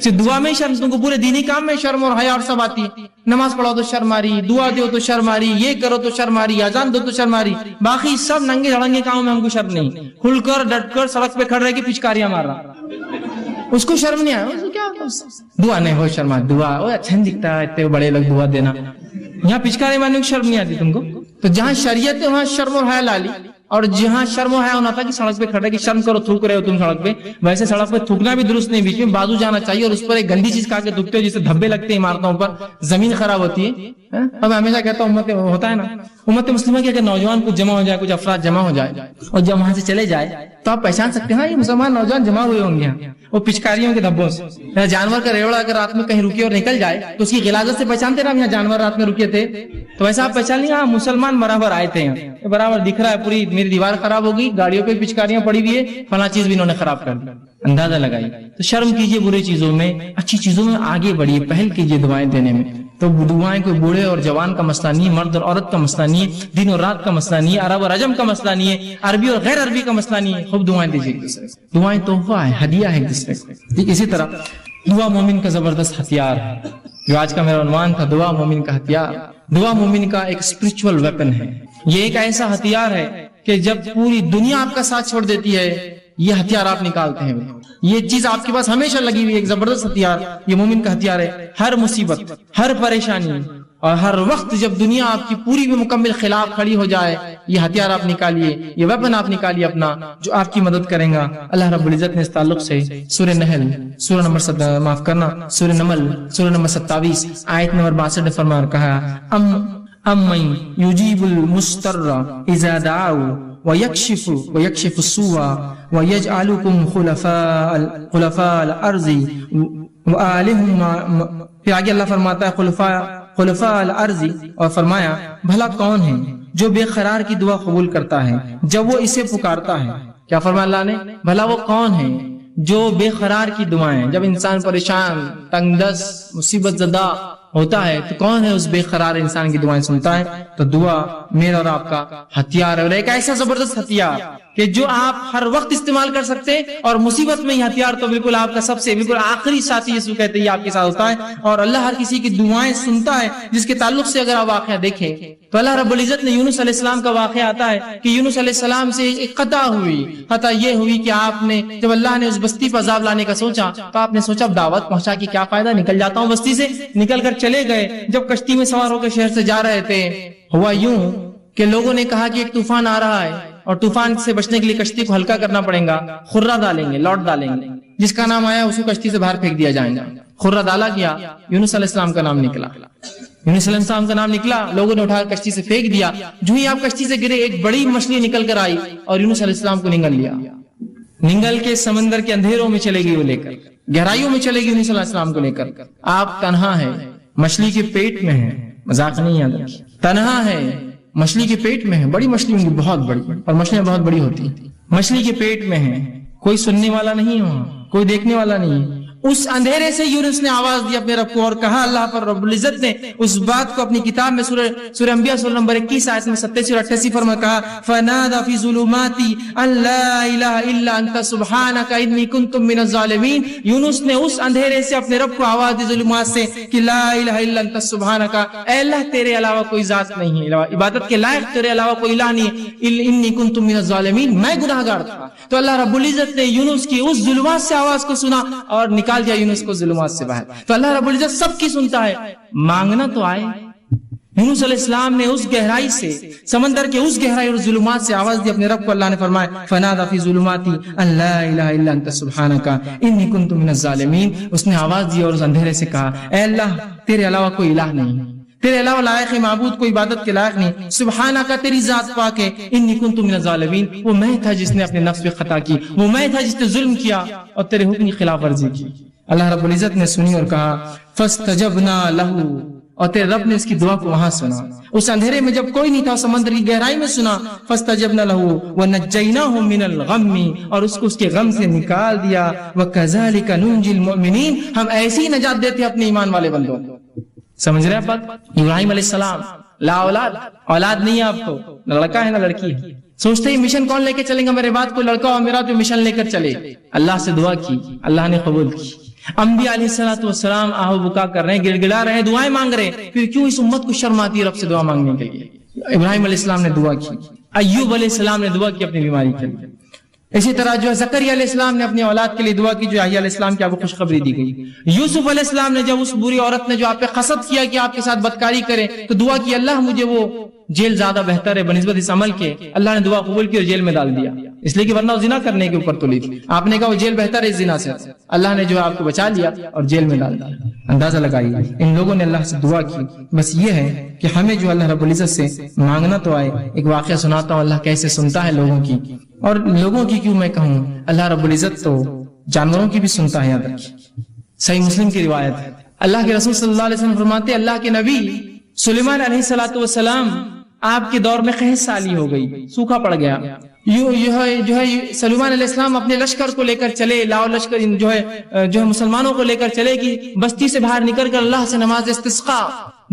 صرف دعا میں ہی شرم، تم کو پورے دینی کام میں شرم اور حیا اور سب آتی ہے. نماز پڑھو تو شرم آ رہی، دعا دو تو شرم آ رہی، یہ کرو تو شرم آ رہی، اذان دو تو شرم آ رہی، باقی سب ننگے دھڑنگے کاموں میں ہم کو شرم نہیں. کھل کر ڈٹ کر سڑک پہ کھڑ رہ کے پچکاریاں مار رہا، اس کو شرم نہیں آیا. کیا دعا نہیں ہو شرم، دعا اچھا نہیں دکھتا اتنے بڑے لوگ دعا دینا. یہاں پچکاری مارنے کی شرم نہیں آتی تم کو. تو جہاں شریعت ہے وہاں شرم اور حیا لالی، اور جہاں شرم و حیا ہونا تھا کہ سڑک پہ کھڑے کہ شرم کرو، تھوک رہے ہو تم سڑک پہ، ویسے سڑک پہ تھوکنا بھی درست نہیں، بیچ میں بازو جانا چاہیے اور اس پر ایک گندی چیز کھا کے تھوکتے ہو جسے دھبے لگتے ہیں عمارتوں پر، زمین خراب ہوتی ہے. اب ہمیشہ کہتا ہوں امت ہوتا ہے نا، امت مسلمہ کی اگر نوجوان کچھ جمع ہو جائے، کچھ افراد جمع ہو جائے اور جب وہاں سے چلے جائے تو آپ پہچان سکتے ہیں یہ مسلمان نوجوان جمع ہوئے ہوں گے وہ پچکاریوں کے دھبوں سے. جانور کا ریوڑا اگر رات میں کہیں رکے اور نکل جائے تو اس کی غلاظت سے پہچانتے نا، یہاں جانور رات میں رکے تھے، تو ویسا آپ پہچان لیں. ہاں مسلمان برابر آئے تھے یہاں، برابر دکھ رہا ہے، پوری میری دیوار خراب ہو گئی، گاڑیوں پہ پچکاریاں پڑی ہوئی ہے، فلاں چیز بھی انہوں نے خراب کر دی، اندازہ لگائی. تو شرم کیجیے برے چیزوں میں، اچھی چیزوں میں آگے بڑھیے، پہل کیجیے دعائیں دینے میں. تو دعائیں کوئی بوڑھے اور جوان کا مسئلہ نہیں ہے، مرد اور عورت کا مسئلہ نہیں ہے، دن اور رات کا مسئلہ نہیں ہے، عرب اور عجم کا مسئلہ نہیں ہے، عربی اور غیر عربی کا مسئلہ نہیں ہے. خوب دعائیں دیجیے ایک دوسرے کو. دعائیں تحفہ ہے، ہدیہ ہے ایک دوسرے کو. ٹھیک اسی طرح دعا مومن کا زبردست ہتھیار ہے. جو آج کا میرا عنوان تھا، دعا مومن کا ہتھیار. دعا مومن کا ایک اسپرچول ویپن ہے. یہ ایک ایسا ہتھیار ہے کہ جب پوری دنیا آپ کا ساتھ چھوڑ دیتی ہے، یہ ہتھیار آپ نکالتے ہیں. یہ چیز آپ کے پاس ہمیشہ لگی ہوئی، ایک زبردست ہتھیار یہ مومن کا ہتھیار ہے. ہر مصیبت، ہر پریشانی اور ہر وقت جب دنیا آپ کی پوری بھی مکمل خلاف کھڑی ہو جائے، یہ ہتھیار آپ نکالیے، یہ ویپن آپ نکالیے اپنا، جو آپ کی مدد کرے گا. اللہ رب العزت نے اس تعلق سے سورہ نحل سورہ نمبر سورہ نمل سورہ نمبر 27 آیت نمبر 62 میں فرمایا کہا امن یجیب المستر اذا دعوا ويكشف السوء ويجعلكم خلفاء الارض وآلہم. پھر آگے اللہ فرماتا ہے خلفاء الارض، اور فرمایا بھلا کون ہے جو بے قرار کی دعا قبول کرتا ہے جب وہ اسے پکارتا ہے. کیا فرمایا اللہ نے؟ بھلا وہ کون ہے جو بے قرار کی دعائیں، جب انسان پریشان، تنگ دست، مصیبت زدہ ہوتا ہے تو کون ہے اس بے قرار انسان کی دعائیں سنتا ہے؟ تو دعا میرا اور آپ کا ہتھیار ہے، اور ایک ایسا زبردست ہتھیار کہ جو آپ ہر وقت استعمال کر سکتے ہیں. اور مصیبت میں یہ ہتھیار تو بالکل آپ کا سب سے بالکل آخری ساتھی یسوع کہتے ہیں آپ کے ساتھ ہوتا ہے. اور اللہ ہر کسی کی دعائیں سنتا ہے، جس کے تعلق سے اگر آپ واقعہ دیکھیں تو اللہ رب العزت نے یونس علیہ السلام کا واقعہ آتا ہے کہ یونس علیہ السلام سے ایک خطا ہوئی. خطا یہ ہوئی کہ آپ نے جب اللہ نے اس بستی پر عذاب لانے کا سوچا تو آپ نے سوچا دعوت پہنچا کے کیا فائدہ، نکل جاتا ہوں بستی سے. نکل کر چلے گئے. جب کشتی میں سوار ہو کے شہر سے جا رہے تھے، ہوا یوں کہ لوگوں نے کہا کہ ایک طوفان آ رہا ہے اور طوفان سے بچنے کے لیے کشتی کو ہلکا کرنا پڑے گا، خرہ ڈالیں گے، لوٹ ڈالیں گے، جس کا نام آیا اس کو کشتی سے باہر پھینک دیا جائے گا. خرہ ڈالا گیا، یونس علیہ السلام کا نام نکلا. یونس علیہ السلام کا نام نکلا، لوگوں نے اٹھا کر کشتی سے پھینک دیا. جو ہی آپ کشتی سے گرے ایک بڑی مچھلی نکل کر آئی اور یونس علیہ السلام کو نگل لیا. نگل کے سمندر کے اندھیروں میں چلے گئی، وہ لے کر گہرائیوں میں چلے گئی یونس علیہ السلام کو لے کر. آپ تنہا ہے، مچھلی کے پیٹ میں ہے، مذاق نہیں ہے، تنہا ہے، مچھلی کے پیٹ میں ہے. بڑی مچھلی ہوں گی، بہت بڑی، اور مچھلیاں بہت بڑی ہوتی ہیں. مچھلی کے پیٹ میں ہے، کوئی سننے والا نہیں ہو، کوئی دیکھنے والا نہیں. اس اندھیرے سے یونس نے آواز دی اپنے رب کو اور کہا. اللہ پر رب العزت نے اس بات کو اپنی کتاب میں سورہ انبیاء سورہ نمبر 21 آیت میں 87 اور 88 فرما کہا فنادى في ظلمات ان لا الہ الا انت سبحانك انی کنت من الظالمین. یونس نے اس اندھیرے سے اپنے رب کو آواز دی ظلمات سے کہ لا الہ الا انت سبحانك، اے اللہ تیرے علاوہ کوئی ذات نہیں ہے، عبادت کے لائق تیرے علاوہ کوئی الہ نہیں ہے، انی کنت من الظالمین، میں گناہگار تھا. تو اللہ رب العزت نے یونس کی اس ظلمات سے آواز کو سنا اور نکال دیا یونس کو ظلمات سے باہر. تو اللہ رب العزت سب کی سنتا ہے، مانگنا تو آئے. یونس علیہ السلام نے اس گہرائی سے، سمندر کے اس گہرائی اور ظلمات سے آواز دی اپنے رب کو. اللہ نے فرمایا فنادى في ظلمات ان لا الہ الا انت سبحانك انی کنت من الظالمین. اس نے آواز دی اور اس اندھیرے سے کہا اے اللہ تیرے علاوہ کوئی الہ نہیں، تیرے علاوہ لائق معبود کوئی عبادت کے لائق نہیں، سبحانہ تیری ذات پاک ہے، انی کنت من الظالمین، وہ میں تھا جس نے اپنے نفس پہ خطا کی، وہ میں تھا جس نے ظلم کیا اور تیرے حکم کی خلاف ورزی کی. اللہ رب العزت نے سنی اور کہا فاستجبنا له، اور تیرے رب نے اس کی دعا کو وہاں سنا، اس اندھیرے میں جب کوئی نہیں تھا، سمندر کی گہرائی میں سنا. فاستجبنا له ونجیناه من الغم، اور اس کو اس کے غم سے نکال دیا. وکذالک ننجی المؤمنین، ہم ایسی ہی نجات دیتے اپنے ایمان والے بندوں کو. سمجھ رہے ہیں بات؟ ابراہیم علیہ السلام لا اولاد نہیں ہے آپ کو، نہ لڑکا ہے نہ لڑکی ہے. سوچتے ہی مشن کون لے کے چلیں گا میرے بعد، کوئی لڑکا ہو میرا تو مشن لے کر چلے. اللہ سے دعا کی، اللہ نے قبول کی. انبیاء علیہ السلام آہو بکا کر رہے ہیں، گڑ گڑا رہے ہیں، دعائیں مانگ رہے ہیں. پھر کیوں اس امت کو شرم آتی ہے رب سے دعا مانگنے کے لیے؟ ابراہیم علیہ السلام نے دعا کی، ایوب علیہ السلام نے دعا کی اپنی بیماری کے لیے. اسی طرح جو زکریا علیہ السلام نے اپنی اولاد کے لیے دعا کی، جو یحییٰ علیہ السلام کی آپ کو خوشخبری دی گئی. یوسف علیہ السلام نے جب اس بری عورت نے جو آپ پہ قصد کیا کہ آپ کے ساتھ بدکاری کرے تو دعا کی اللہ مجھے وہ جیل زیادہ بہتر ہے بنسبت اس عمل کے. اللہ نے دعا قبول کی اور جیل میں ڈال دیا، اس لیے کہ ورنہ وہ زنا کرنے کے اوپر تلی تھی. آپ نے کہا وہ جیل بہتر ہے اس زنا سے، اللہ نے جو آپ کو بچا لیا اور جیل میں ڈال دیا. اندازہ لگائیے ان لوگوں نے اللہ سے دعا کی. بس یہ ہے کہ ہمیں جو اللہ رب العزت سے مانگنا تو آئے. ایک واقعہ سناتا ہوں اللہ کیسے سنتا ہے لوگوں کی، اور لوگوں کی کیوں میں کہوں، اللہ رب العزت تو جانوروں کی بھی سنتا ہے. یاد رکھیے صحیح مسلم کی روایت ہے، اللہ کے رسول صلی اللہ علیہ وسلم فرماتے اللہ کے نبی سلیمان علیہ السلام آپ کے دور میں قحط سالی ہو گئی، سوکھا پڑ گیا. جو ہے سلیمان علیہ السلام اپنے لشکر کو لے کر چلے، لاؤ لشکر جو ہے مسلمانوں کو لے کر چلے کہ بستی سے باہر نکل کر اللہ سے نماز استسقاء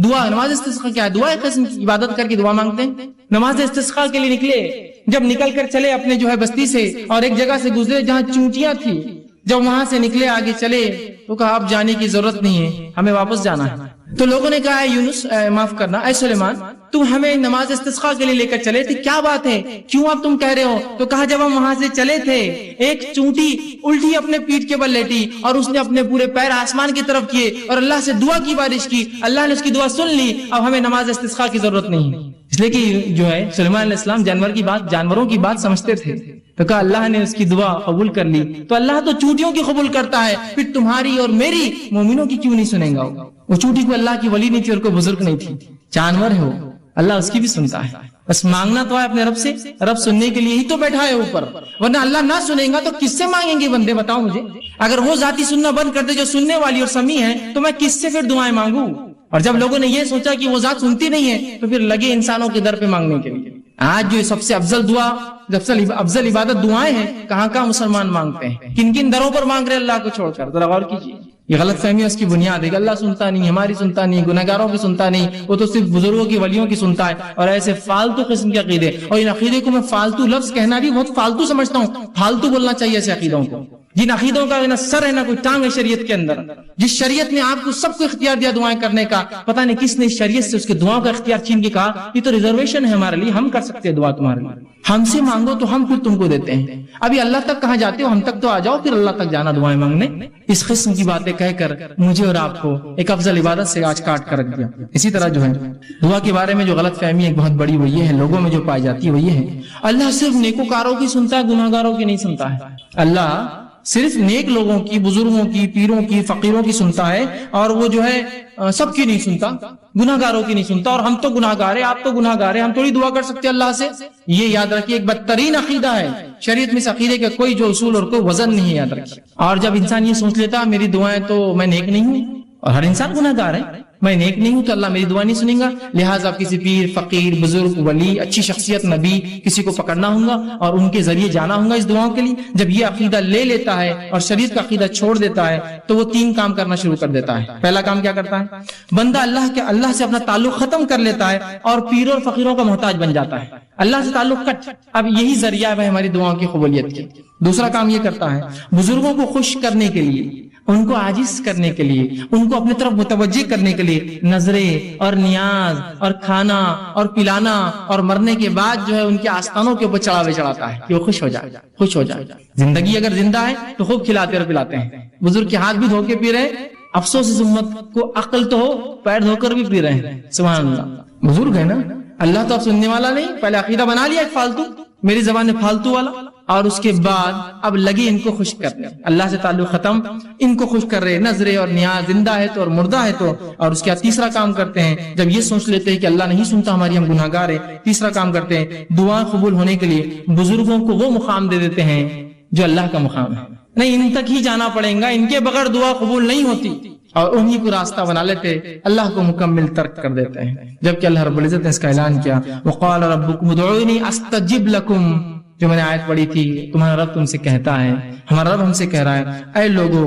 دعا. نماز استسقاء کیا ہے؟ دعا ایک قسم کی عبادت کر کے دعا مانگتے ہیں. نماز استسقاء کے لیے نکلے، جب نکل کر چلے اپنے جو ہے بستی سے اور ایک جگہ سے گزرے جہاں چونٹیاں تھی، جب وہاں سے نکلے آگے چلے تو کہا اب جانے کی ضرورت نہیں ہے، ہمیں واپس جانا ہے. تو لوگوں نے کہا اے یونس، معاف کرنا اے سلیمان، تم ہمیں نماز استسقاء کے لیے لے کر چلے تھے، کیا بات ہے، کیوں اب تم کہہ رہے ہو؟ تو کہا جب ہم وہاں سے چلے تھے ایک چونٹی الٹی اپنے پیٹھ کے بل لیٹی اور اس نے اپنے پورے پیر آسمان کی طرف کیے اور اللہ سے دعا کی بارش کی، اللہ نے اس کی دعا سن لی، اب ہمیں نماز استسقاء کی ضرورت نہیں ہے. اس لیے کہ جو ہے سلیمان علیہ السلام جانوروں کی بات سمجھتے تھے. تو کہا اللہ نے اس کی دعا قبول کر لی، تو اللہ تو چونٹیوں کی قبول کرتا ہے، پھر تمہاری اور میری مومنوں کی کیوں نہیں سنیں گا؟ وہ چونٹی کو اللہ کی ولی نہیں تھی اور کوئی بزرگ نہیں تھی، جانور ہے وہ، اللہ اس کی بھی سنتا ہے. بس مانگنا تو ہے اپنے رب سے، رب سننے کے لیے ہی تو بیٹھا ہے اوپر، ورنہ اللہ نہ سنیں گا تو کس سے مانگیں گے بندے؟ بتاؤ مجھے. اگر وہ ذاتی سننا بند کر دے جو سننے والی اور سمیع ہے تو میں کس سے پھر دعائیں مانگوں؟ اور جب لوگوں نے یہ سوچا کہ وہ ذات سنتی نہیں ہے تو پھر لگے انسانوں کے در پہ مانگنے کے لیے. آج جو سب سے افضل دعا، افضل عبادت دعائیں ہیں، کہاں مسلمان مانگتے ہیں، کن کن دروں پر مانگ رہے اللہ کو چھوڑ کر؟ ذرا غور کیجیے. یہ غلط فہمی ہے، اس کی بنیاد ہے کہ اللہ سنتا نہیں، ہماری سنتا نہیں، گنہگاروں کی سنتا نہیں، وہ تو صرف بزرگوں کی ولیوں کی سنتا ہے. اور ایسے فالتو قسم کے عقیدے، اور ان عقیدے کو میں فالتو لفظ کہنا بھی بہت فالتو سمجھتا ہوں، فالتو بولنا چاہیے ایسے عقیدوں کو. جن عقیدوں کا نہ سر ہے نہ کوئی ٹانگ ہے شریعت کے اندر. جس شریعت نے آپ کو سب کو اختیار دیا دعائیں کرنے کا، پتہ نہیں کس نے شریعت سے اس کے دعاؤں کا اختیار چھین کے کہا یہ تو ریزرویشن ہے ہمارے لیے، ہم کر سکتے ہیں دعا تمہارے لیے، ہم سے مانگو تو ہم پھر تم کو دیتے ہیں. ابھی اللہ تک کہاں جاتے ہو؟ ہم تک تو آ جاؤ، پھر اللہ تک جانا دعائیں مانگنے. اس قسم کی باتیں کہہ کر مجھے اور آپ کو ایک افضل عبادت سے آج کاٹ کر رکھ دیا. اسی طرح جو ہے دعا کے بارے میں جو غلط فہمی ایک بہت بڑی وہ یہ ہے، لوگوں میں جو پائی جاتی ہے وہ یہ ہے اللہ صرف نیکوکاروں کی سنتا ہے، گناہگاروں کی نہیں سنتا ہے. اللہ صرف نیک لوگوں کی، بزرگوں کی، پیروں کی، فقیروں کی سنتا ہے، اور وہ جو ہے سب کی نہیں سنتا، گناہگاروں کی نہیں سنتا. اور ہم تو گناہگار ہیں، آپ تو گناہگار ہیں، ہم تھوڑی دعا کر سکتے اللہ سے. یہ یاد رکھیے ایک بدترین عقیدہ ہے شریعت میں. اس عقیدے کا کوئی جو اصول اور کوئی وزن نہیں ہے، یاد رکھیے. اور جب انسان یہ سوچ لیتا میری دعائیں تو میں نیک نہیں ہوں، اور ہر انسان گناہگار ہے، میں نیک نہیں ہوں تو اللہ میری دعا نہیں سنیں گا، لہٰذا کسی پیر، فقیر، بزرگ، ولی، اچھی شخصیت، نبی کسی کو پکڑنا ہوگا اور ان کے ذریعے جانا ہوگا اس دعاؤں کے لیے. جب یہ عقیدہ لے لیتا ہے اور شریعت کا عقیدہ چھوڑ دیتا ہے تو وہ 3 کام کرنا شروع کر دیتا ہے. پہلا کام کیا کرتا ہے؟ بندہ اللہ سے اپنا تعلق ختم کر لیتا ہے اور پیروں اور فقیروں کا محتاج بن جاتا ہے. اللہ سے تعلق کٹ، اب یہی ذریعہ ہے ہماری دعاؤں کی قبولیت کی. دوسرا کام یہ کرتا ہے بزرگوں کو خوش کرنے کے لیے، ان کو عاجز کرنے کے لیے، ان کو اپنے طرف متوجہ کرنے کے لیے نظریں اور نیاز اور کھانا اور پلانا، اور مرنے کے بعد جو ہے ان کے آستانوں کے اوپر چڑھاوے چڑھاتا ہے کہ وہ خوش ہو جائے، خوش ہو جائے. زندگی اگر زندہ ہے تو خوب کھلاتے اور پلاتے ہیں. بزرگ کے ہاتھ بھی دھو کے پی رہے ہیں، افسوس اس امت کو عقل تو ہو، پیر دھو کر بھی پی رہے ہیں. سبحان اللہ، بزرگ ہے نا. اللہ تو اب سننے والا نہیں، پہلے عقیدہ بنا لیا ایک فالتو، میری زبان میں فالتو والا، اور اس کے بعد اب لگے ان کو خوش کرنے. اللہ سے تعلق ختم، ان کو خوش کر رہے، نظریں اور نیاز، زندہ ہے تو اور مردہ ہے تو. اور اس کے بعد تیسرا کام کرتے ہیں، جب یہ سوچ لیتے ہیں کہ اللہ نہیں سنتا ہماری، ہم گناہگار ہیں، تیسرا کام کرتے ہیں دعا قبول ہونے کے لیے بزرگوں کو وہ مقام دے دیتے ہیں جو اللہ کا مقام ہے. نہیں، ان تک ہی جانا پڑے گا، ان کے بغیر دعا قبول نہیں ہوتی، اور انہی کو راستہ بنا لیتے، اللہ کو مکمل ترک کر دیتے ہیں. جبکہ اللہ رب العزت نے اس کا اعلان کیا، وقال ربکم ادعونی استجب لکم، جو میں نے آیت پڑھی تھی، تمہارا رب تم سے کہتا ہے، ہمارا رب ہم سے کہہ رہا ہے اے لوگو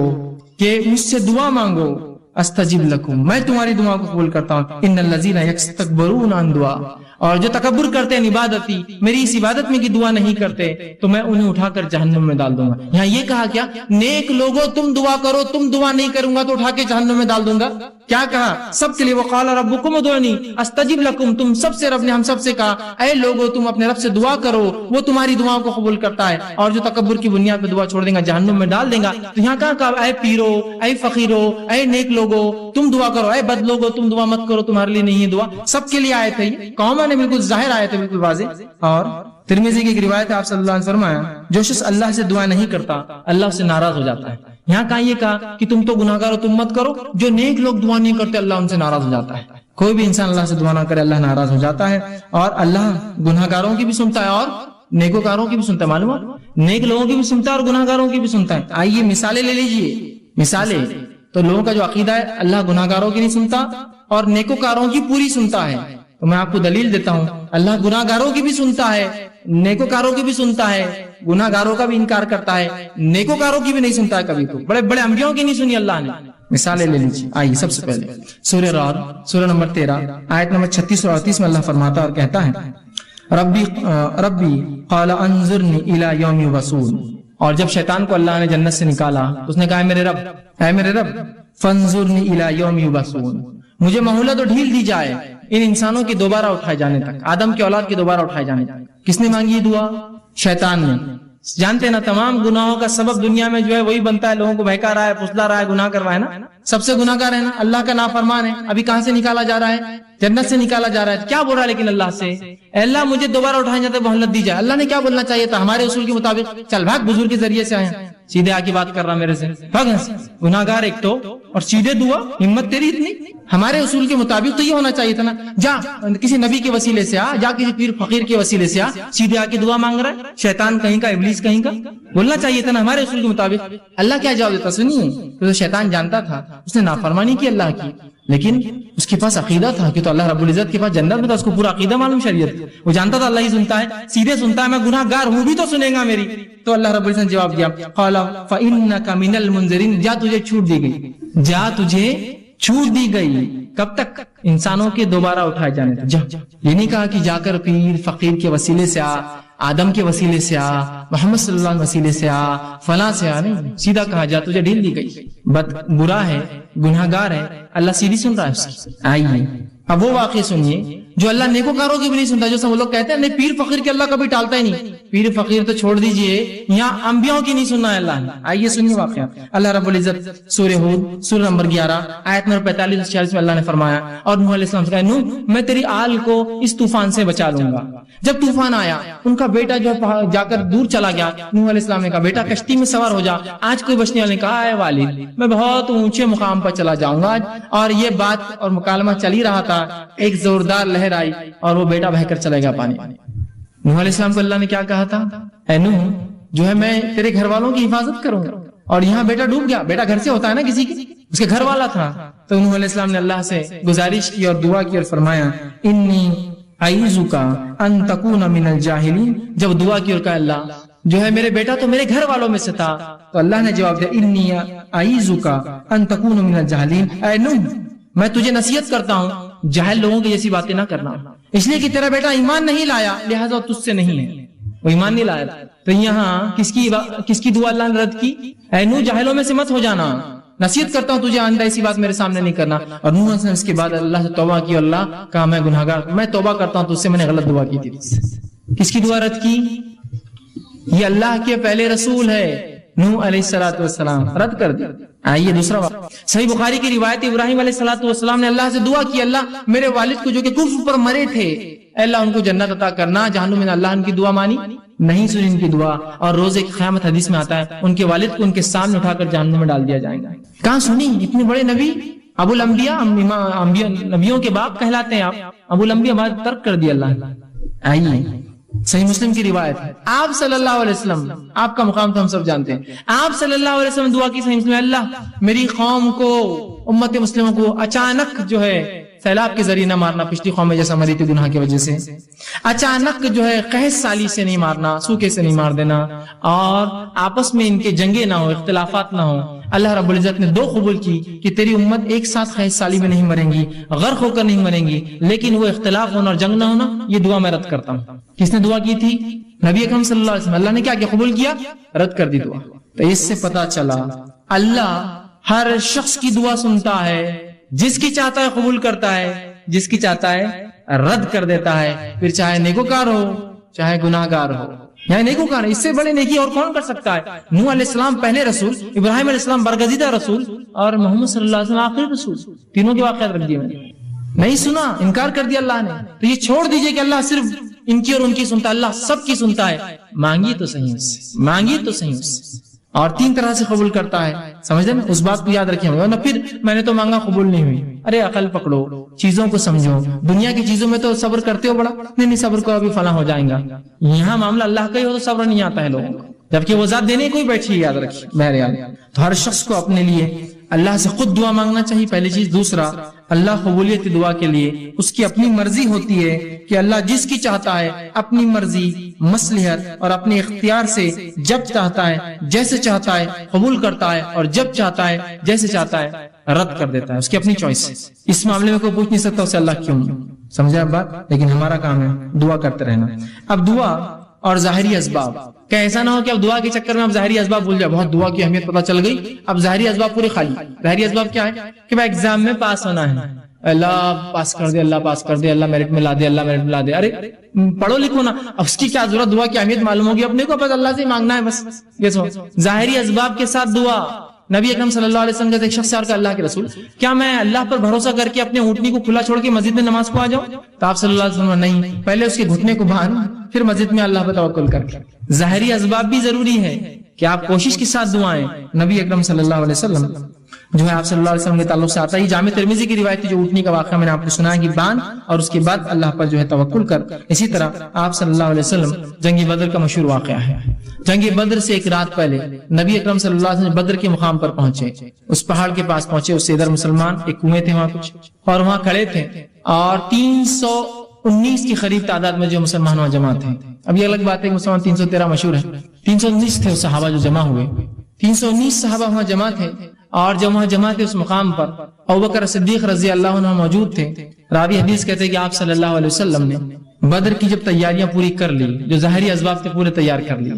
کہ مجھ سے دعا مانگو، استجب لکم، میں تمہاری دعا کو قبول کرتا ہوں. ان الذین یستکبرون عن دعا، اور جو تکبر کرتے ہیں عبادتی، میری اس عبادت میں کی دعا نہیں کرتے تو میں انہیں اٹھا کر جہنم میں ڈال دوں گا. یہاں یہ کہا کیا؟ نیک لوگوں تم دعا کرو، تم دعا نہیں کروں گا تو اٹھا کے جہنم میں ڈال دوں گا. کیا کہا؟ سب کے لیے. وقال ربکم ادعونی استجب لکم، تم سب سے رب نے ہم سب سے کہا اے لوگوں تم اپنے رب سے دعا کرو، وہ تمہاری دعاؤں کو قبول کرتا ہے، اور جو تکبر کی بنیاد پہ دعا چھوڑ دیں گا جہنم میں ڈال دیں گا. تو یہاں کہا اے پیرو، اے فقیرو، اے نیک لوگوں تم دعا کرو، اے بد لوگوں تم دعا مت کرو، تمہارے لیے نہیں ہے دعا. سب کے لیے آئے تھے، قوم نے بالکل ظاہر آئے تھے، بالکل واضح. اور ترمذی کی ایک روایت ہے، آپ صلی اللہ علیہ وسلم فرمایا جو شخص اللہ سے دعا نہیں کرتا اللہ اس سے ناراض ہو جاتا ہے. یہاں کہا یہ کہا کہ تم تو گناہگار ہو تم مت کرو، جو نیک لوگ دعا نہیں کرتے اللہ ان سے ناراض ہو جاتا ہے. کوئی بھی انسان اللہ سے دعا نہ کرے اللہ ناراض ہو جاتا ہے. اور اللہ گناہگاروں کی بھی سنتا ہے اور نیکوکاروں کی بھی سنتا ہے. معلوم ہے نیک لوگوں کی بھی سنتا ہے اور گناہگاروں کی بھی سنتا ہے. آئیے مثالیں لے لیجئے. مثالیں تو لوگوں کا جو عقیدہ ہے اللہ گناہگاروں کی نہیں سنتا اور نیکوکاروں کی پوری سنتا ہے. تو میں آپ کو دلیل دیتا ہوں، اللہ گناہگاروں کی بھی سنتا ہے، نیکوکاروں کی بھی سنتا ہے، گناہگاروں کا بھی انکار کرتا ہے، نیکوکاروں کی بھی نہیں سنتا ہے کبھی تو، بڑے بڑے انبیاءوں کی نہیں سنی اللہ نے۔ مثالیں لے لیجیے، آئیے سب سے پہلے سورہ رعد سورہ نمبر 13 آیت نمبر 36 اور 38 میں اللہ فرماتا اور کہتا ہے ربی قال انظرنی الی یوم یبعثون، اور جب شیطان کو اللہ نے جنت سے نکالا اس نے کہا اے میرے رب فانظرنی الی یوم یبعثون، مجھے مہلت اور ڈھیل دی جائے ان انسانوں کی دوبارہ اٹھائے جانے تک، آدم کی اولاد کی دوبارہ اٹھائے جانے تک۔ کس نے مانگی یہ دعا؟ شیطان نے۔ جانتے نا تمام گناہوں کا سبب دنیا میں جو ہے وہی بنتا ہے، لوگوں کو بہکا رہا ہے، پھسلا رہا ہے، گناہ کروا ہے نا، سب سے گناہ کار ہے نا، اللہ کا نافرمان ہے۔ ابھی کہاں سے نکالا جا رہا ہے؟ جنت سے نکالا جا رہا ہے۔ کیا بول رہا ہے لیکن اللہ سے؟ اے اللہ مجھے دوبارہ اٹھائے جاتے مہلت دی جائے۔ اللہ نے کیا بولنا چاہیے تھا؟ ہمارے اصول کے مطابق چل بھاگ، بزرگ کے ذریعے سے آئے، سیدھے آ کی بات کر رہا میرے سے، بھاگ گناہگار ایک تو، اور سیدھے دعا، ہمت تیری اتنی؟ ہمارے اصول کے مطابق تو یہ ہونا چاہیے تھا نا، جا کسی نبی کے وسیلے سے آ، جا کسی پیر فقیر کے وسیلے سے آ، سیدھے آ کے دعا مانگ رہا ہے، شیطان کہیں کا، ابلیس کہیں کا، بولنا چاہیے تھا نا ہمارے اصول کے مطابق۔ اللہ کیا جواب دیتا؟ سنیے، تو شیطان جانتا تھا اس نے نافرمانی کی اللہ کی، لیکن اس کے پاس عقیدہ تھا کہ تو اللہ رب العزت کے پاس جنت میں تھا، اس کو پورا عقیدہ معلوم شریعت، وہ جانتا تھا اللہ ہی سنتا ہے، سیدھے سنتا ہے، میں گناہ گار ہوں بھی تو سنے گا میری۔ تو اللہ رب العزت نے جواب دیا قال فإنك من المنذرین، جا تجھے چھوٹ دی گئی، جا تجھے چھوٹ دی گئی۔ کب تک؟ انسانوں کے دوبارہ اٹھائے جانے تک۔ جا، یہ نہیں کہا کہ جا کر پیر فقیر کے وسیلے سے آ، آدم کے وسیلے سے آ، محمد صلی اللہ علیہ وسیلے سے آ، فلاں سے آ، نہیں، سیدھا کہا جا تجھے ڈھیل دی گئی، برا ہے، گناہگار ہے، اللہ سیدھی سن رہا ہے اس کی۔ آئیے اب وہ واقعی سنیے جو اللہ نیکوکاروں کی بھی نہیں سنتا، جو سب لوگ کہتے ہیں نہیں پیر فقیر کے اللہ کبھی ٹالتا ہی نہیں، پیر فقیر تو چھوڑ دیجئے، یہاں انبیاءوں کی نہیں سننا ہے اللہ نے۔ آئیے سنیے واقعہ، اللہ رب العزت سورہ ہود سورہ نمبر 11 آیت نمبر 45-46 میں اللہ نے فرمایا، اور نوح علیہ السلام سے کہا نوح میں تیری آل کو اس طوفان سے بچا لوں گا۔ جب طوفان آیا ان کا بیٹا جو جا کر دور چلا گیا، نوح علیہ السلام نے کہا بیٹا کشتی میں سوار ہو جا، آج کوئی بچنے والے نے کہا اے والد میں بہت اونچے مقام پر چلا جاؤں گا، اور یہ بات اور مکالمہ چل ہی رہا تھا، ایک زوردار لہر آئی اور وہ بیٹا بہہ کر چلے گا پانی۔ نوح علیہ السلام کو اللہ نے کیا کہا تھا؟ اے نوح جو ہے میں تیرے گھر والوں کی حفاظت کروں گا، اور یہاں بیٹا ڈوب گیا، بیٹا گھر سے ہوتا ہے نا کسی کی، اس کے گھر والا تھا، تو نوح علیہ السلام نے اللہ سے گزارش کی اور دعا کی اور فرمایا انی اعوذک ان تکون من الجاہلین۔ جب دعا کی اور کہا اللہ جو ہے میرے بیٹا تو میرے گھر والوں میں سے تھا، تو اللہ نے جواب دیا انی اعوذک ان تکون من الجاہلین، اے نوح میں تجھے نصیحت کرتا ہوں جاہل لوگوں کی جیسی باتیں نہ کرنا، اس لیے کہ تیرا بیٹا ایمان نہیں لایا لہذا تجھ سے نہیں ہے، وہ ایمان نہیں لایا۔ تو یہاں کس کی دعا اللہ نے رد کی؟ اے نوح جاہلوں میں سے مت ہو جانا، نصیحت کرتا ہوں تجھے آئندہ ایسی بات میرے سامنے نہیں کرنا۔ اور نوح نے اس کے بعد اللہ سے توبہ کی، اور اللہ کہا میں گناہگار، میں توبہ کرتا ہوں تجھ سے، میں نے غلط دعا کی تھی۔ کس کی دعا رد کی؟ یہ اللہ کے پہلے رسول ہے نوح علیہ السلام، رد کر دیا۔ آئیے دوسرا واقعہ، صحیح بخاری کی روایت، ابراہیم علیہ السلام نے اللہ سے دعا کی اللہ میرے والد کو جو کہ کفر پر مرے تھے، اے اللہ ان کو جنت عطا کرنا، جہنم میں۔ اللہ ان کی دعا مانی نہیں، سنی ان کی دعا، اور روز قیامت حدیث میں آتا ہے ان کے والد کو ان کے سامنے اٹھا کر جہنم میں ڈال دیا جائے گا۔ کہاں سنی؟ اتنے بڑے نبی، ابو الانبیاء، نبیوں کے باپ کہلاتے ہیں آپ، ابو الانبیاء بعد ترک کر دیا اللہ نے۔ آئیے صحیح مسلم کی روایت ہے، آپ صلی اللہ علیہ وسلم، آپ کا مقام تو ہم سب جانتے ہیں، آپ صلی اللہ علیہ وسلم دعا کی صحیح مسلم، اللہ میری قوم کو، امت مسلموں کو اچانک جو ہے سیلاب کے ذریعے نہ مارنا، پچھلی قوم میں جیسا مری تھی گناہ کی وجہ سے، اچانک جو ہے قحط سالی سے نہیں مارنا، سوکے سے نہیں مار دینا، اور آپس میں ان کے جنگیں نہ ہو، اختلافات نہ ہو۔ اللہ رب العزت نے دو قبول کی کہ تیری امت ایک ساتھ قحط سالی میں نہیں مریں گی، غرق ہو کر نہیں مریں گی، لیکن وہ اختلاف ہونا اور جنگ نہ ہونا، یہ دعا میں رد کرتا ہوں۔ کس نے دعا کی تھی؟ نبی اکرم صلی اللہ علیہ وسلم۔ اللہ نے کیا قبول کیا؟ رد کر دی دعا۔ تو اس سے پتا چلا اللہ ہر شخص کی دعا سنتا ہے، جس کی چاہتا ہے قبول کرتا ہے، جس کی چاہتا ہے رد کر دیتا ہے، پھر چاہے نیکوکار ہو چاہے گناہگار ہو۔ یعنی نیکوکار، اس سے بڑے نیکی اور کون کر سکتا ہے؟ نوح علیہ السلام پہلے رسول، ابراہیم علیہ السلام برگزیدہ رسول، اور محمد صلی اللہ علیہ وسلم آخری رسول، تینوں کے واقعات رکھ دیے میں نے۔ نہیں سنا، انکار کر دیا اللہ نے۔ تو یہ چھوڑ دیجئے کہ اللہ صرف ان کی اور ان کی سنتا، اللہ سب کی سنتا ہے۔ مانگی تو صحیح اس سے، مانگی تو صحیح اس سے، اور تین طرح سے قبول کرتا ہے، سمجھ نا، اس بات کو یاد رکھیں، ورنہ پھر میں نے تو مانگا قبول نہیں ہوئی۔ ارے عقل پکڑو، چیزوں کو سمجھو، دنیا کی چیزوں میں تو صبر کرتے ہو بڑا، نہیں صبر کو ابھی فلاں ہو جائیں گا، یہاں معاملہ اللہ کا ہی ہو تو صبر نہیں آتا ہے لوگوں کو، جبکہ وہ ذات دینے کو ہی بیٹھی، یاد رکھیے۔ بہرحال تو ہر شخص کو اپنے لیے اللہ سے خود دعا مانگنا چاہیے پہلی چیز. دوسرا اللہ قبولیت دعا کے لیے اس کی اپنی مرضی ہوتی ہے کہ اللہ جس کی چاہتا ہے اپنی مرضی مصلحت اور اپنے اختیار سے جب چاہتا ہے جیسے چاہتا ہے قبول کرتا ہے اور جب چاہتا ہے جیسے چاہتا ہے رد کر دیتا ہے. اس کی اپنی چوائس ہے. اس معاملے میں کوئی پوچھ نہیں سکتا اسے اللہ کیوں. سمجھا اب بات؟ لیکن ہمارا کام ہے دعا کرتے رہنا. اب دعا اور ظاہری اسباب، کہ ایسا نہ ہو کہ اب دعا کے چکر میں اب ظاہری اسباب بھول جائے. بہت دعا کی اہمیت پتہ چل گئی، اب ظاہری اسباب پورے خالی. ظاہری اسباب کیا ہے کہ میں ایگزام میں پاس ہونا ہے، اللہ پاس کر دے، اللہ پاس کر دے، اللہ میرٹ میں لا دے، اللہ میرٹ میں لا دے. ارے پڑھو لکھو نا، اب اس کی کیا ضرورت؟ دعا کی اہمیت معلوم ہوگی اپنے کو، بس اللہ سے مانگنا ہے بس. یہ سو ظاہری اسباب کے ساتھ دعا. نبی اکرم صلی اللہ علیہ وسلم کا ایک شخص سے اللہ کے رسول، کیا میں اللہ پر بھروسہ کر کے اپنے اونٹنی کو کھلا چھوڑ کے مسجد میں نماز کو آ جاؤں؟ تو آپ صلی اللہ علیہ وسلم نہیں، پہلے اس کے گھٹنے کو باندھ پھر مسجد میں اللہ پر توکل کر کے. ظاہری اسباب بھی ضروری ہے کہ آپ کوشش کے ساتھ دعائیں. نبی اکرم صلی اللہ علیہ وسلم جو ہے آپ صلی اللہ علیہ وسلم کے تعلق سے آتا ہی جامع ترمذی کی روایت جو اونٹنی کا واقعہ میں نے آپ کو سنایا کہ باندھ اور اس کے بعد اللہ پر جو ہے توکل کر. اسی طرح آپ صلی اللہ علیہ وسلم جنگ بدر کا مشہور واقعہ ہے. جنگ بدر سے ایک رات پہلے نبی اکرم صلی اللہ علیہ وسلم بدر کے مقام پر پہنچے، اس پہاڑ کے پاس پہنچے. اس سے ادھر مسلمان ایک کنویں تھے وہاں کچھ، اور وہاں کھڑے تھے، اور 319 کی قریب تعداد میں جو مسلمان وہاں جمع تھے. اب یہ الگ بات ہے کہ مسلمان 313 مشہور ہے، 319 تھے صحابہ جو جمع ہوئے. 319 صحابہ وہاں جمع تھے، اور جب وہاں جمع تھے اس مقام پر ابوبکر صدیق رضی اللہ عنہ موجود تھے. راوی حدیث کہتے ہیں کہ آپ صلی اللہ علیہ وسلم نے بدر کی جب تیاریاں پوری کر لی، جو ظاہری اسباب تھے پورے تیار کر لی،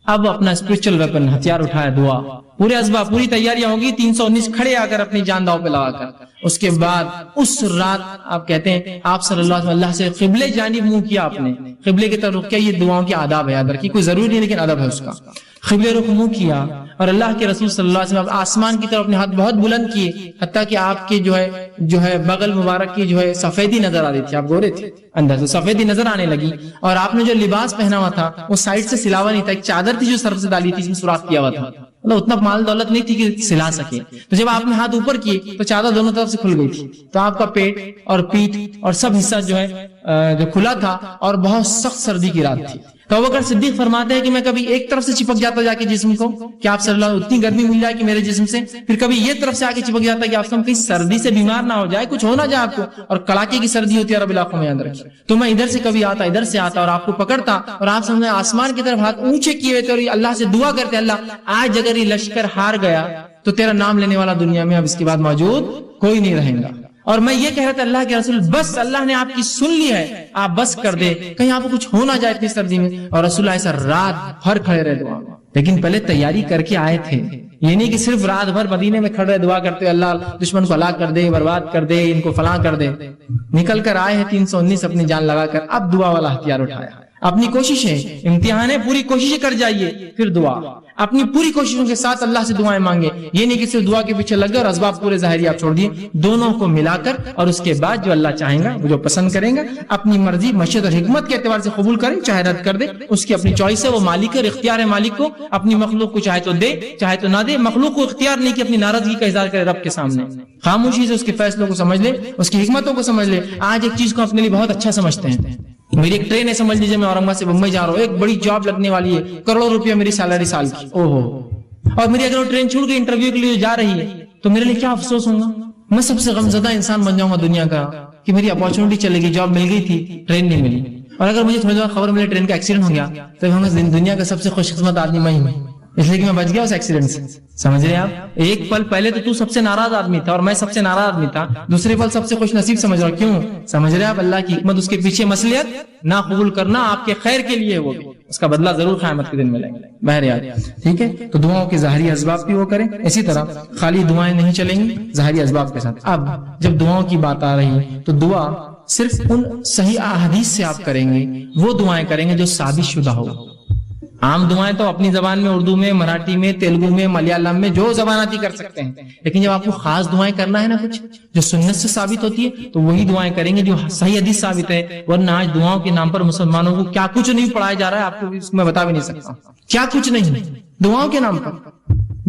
اب اپنا اسپرچل ویپن ہتھیار اٹھایا دعا. پورے اسباب پوری تیاریاں ہوگی، 319 کھڑے آ کر اپنی جان داؤ پہ لگا کر. اس کے بعد اس رات آپ کہتے ہیں آپ صلی اللہ علیہ وسلم اللہ سے قبلے جانب منہ کیا، آپ نے قبلے کی طرف رخ کیا. یہ دعاؤں کے آداب ہے، یاد رکھیے، کوئی ضروری نہیں لیکن ادب ہے اس کا. قبلے رخ منہ کیا اور اللہ کے رسول صلی اللہ علیہ وسلم آسمان کی طرف اپنے ہاتھ بہت بلند کیے، حتیٰ کہ آپ کے جو ہے بغل مبارک کی جو ہے سفیدی نظر آ رہی تھی. آپ گورے تھے، اندر سے سفیدی نظر آنے لگی. اور آپ نے جو لباس پہنا ہوا تھا وہ سائڈ سے سلاوا نہیں تھا، ایک چادر تھی جو سر سے ڈالی تھی، سوراخ کیا ہوا تھا. مطلب اتنا مال دولت نہیں تھی کہ سلا سکے. تو جب آپ نے ہاتھ اوپر کیے تو چادر دونوں طرف سے کھل گئی تھی، تو آپ کا پیٹ اور پیٹھ اور سب حصہ جو ہے جو کھلا تھا، اور بہت سخت سردی کی رات تھی. تو ابوبکر صدیق فرماتے ہیں کہ میں کبھی ایک طرف سے چپک جاتا جا کے جسم کو کہ آپ صلی اللہ علیہ وسلم اتنی گرمی مل جائے کہ میرے جسم سے، پھر کبھی یہ طرف سے آ کے چپک جاتا ہے کہ آپ صلی اللہ علیہ وسلم کہیں سردی سے بیمار نہ ہو جائے، کچھ ہو نہ جائے آپ کو. اور کڑاکے کی سردی ہوتی ہے عرب علاقوں میں، یاد رکھیے. تو میں ادھر سے کبھی آتا ادھر سے آتا اور آپ کو پکڑتا، اور آپ سمجھے آسمان کی طرف ہاتھ اونچے کیے ہوئے تھے اور اللہ سے دعا کرتے، اللہ آج اگر یہ لشکر ہار گیا تو تیرا نام لینے والا دنیا میں اب اس کے بعد موجود کوئی نہیں رہے گا. اور میں یہ کہہ رہا تھا اللہ کے رسول بس اللہ نے آپ کی سن لی ہے، آپ بس کر دے، کہیں آپ کو کچھ ہو نہ جائے اتنی سردی میں. اور رسول اللہ ایسا رات بھر کھڑے رہے دعا میں، لیکن پہلے تیاری کر کے آئے تھے. یہ نہیں کہ صرف رات بھر مدینے میں کھڑے دعا کرتے اللہ دشمن کو ہلاک کر دے، برباد کر دے، ان کو فلاں کر دے. نکل کر آئے ہیں 319 اپنی جان لگا کر، اب دعا والا ہتھیار اٹھایا. اپنی کوششیں، امتحان ہے، پوری کوششیں کر جائیے، پھر دعا. اپنی پوری کوششوں کے ساتھ اللہ سے دعائیں مانگے. یہ نہیں کہ صرف دعا کے پیچھے لگ گئے اور اسباب پورے ظاہری آپ چھوڑ دیے. دونوں کو ملا کر اور اس کے بعد جو اللہ چاہیں گا، جو پسند کریں گا، اپنی مرضی مشیت اور حکمت کے اعتبار سے قبول کریں، چاہے رد کر دے، اس کی اپنی چوائس ہے. وہ مالک ہے، اختیار ہے مالک کو. اپنی مخلوق کو چاہے تو دے چاہے تو نہ دے. مخلوق کو اختیار نہیں کہ اپنی ناراضگی کا اظہار کرے رب کے سامنے. خاموشی سے اس کے فیصلوں کو سمجھ لے، اس کی حکمتوں کو سمجھ لے. آج ایک چیز کو اپنے لیے بہت اچھا سمجھتے ہیں. میری ایک ٹرین ہے، سمجھ لیجیے میں اورنگ آباد سے بمبئی جا رہا ہوں، ایک بڑی جاب لگنے والی ہے، کروڑوں روپیہ میری سیلری سال کی. اور میری اگر وہ ٹرین چھوٹ گئی انٹرویو کے لیے جا رہی ہے تو میرے لیے کیا افسوس ہوگا. میں سب سے غمزدہ انسان بن جاؤں گا دنیا کا کہ میری اپارچونٹی چلے گئی، جاب مل گئی تھی، ٹرین نہیں ملی. اور اگر مجھے تھوڑی دیر خبر ملے ٹرین کا ایکسیڈنٹ ہو گیا تو دنیا کا سب سے خوش قسمت آدمی میں ہوں، اس لیے کہ میں بچ گیا اس ایکسیڈنٹ سے. سمجھ رہے آپ؟ ایک پل پہلے تو سب سے ناراض آدمی تھا اور میں سب سے ناراض آدمی تھا، دوسرے پل سب سے خوش نصیب سمجھ رہا ہوں. کیوں؟ سمجھ رہے آپ؟ اللہ کی حکمت، اس کے پیچھے مصلحت نہ قبول کرنا آپ کے خیر کے لیے، وہ اس کا بدلہ ضرور قیامت کے دن ملیں گے. بہرحال ٹھیک ہے، تو دعاؤں کے ظاہری اسباب بھی وہ کریں. اسی طرح خالی دعائیں نہیں چلیں گی، ظاہری اسباب کے ساتھ. اب جب دعاؤں کی بات آ رہی ہے تو دعا صرف ان صحیح احادیث سے آپ کریں گے، وہ دعائیں کریں گے جو ثابت شدہ ہو. عام دعائیں تو اپنی زبان میں، اردو میں، مراٹھی میں، تیلگو میں، ملیالم میں، جو زبان آتی کر سکتے ہیں. لیکن جب آپ کو خاص دعائیں کرنا ہے نا، کچھ جو سنت سے ثابت ہوتی ہے، تو وہی دعائیں کریں گے جو صحیح حدیث ثابت ہے. ورنہ آج دعاؤں کے نام پر مسلمانوں کو کیا کچھ نہیں پڑھایا جا رہا ہے، آپ کو اس میں بتا بھی نہیں سکتا کیا کچھ نہیں. دعاؤں کے نام پر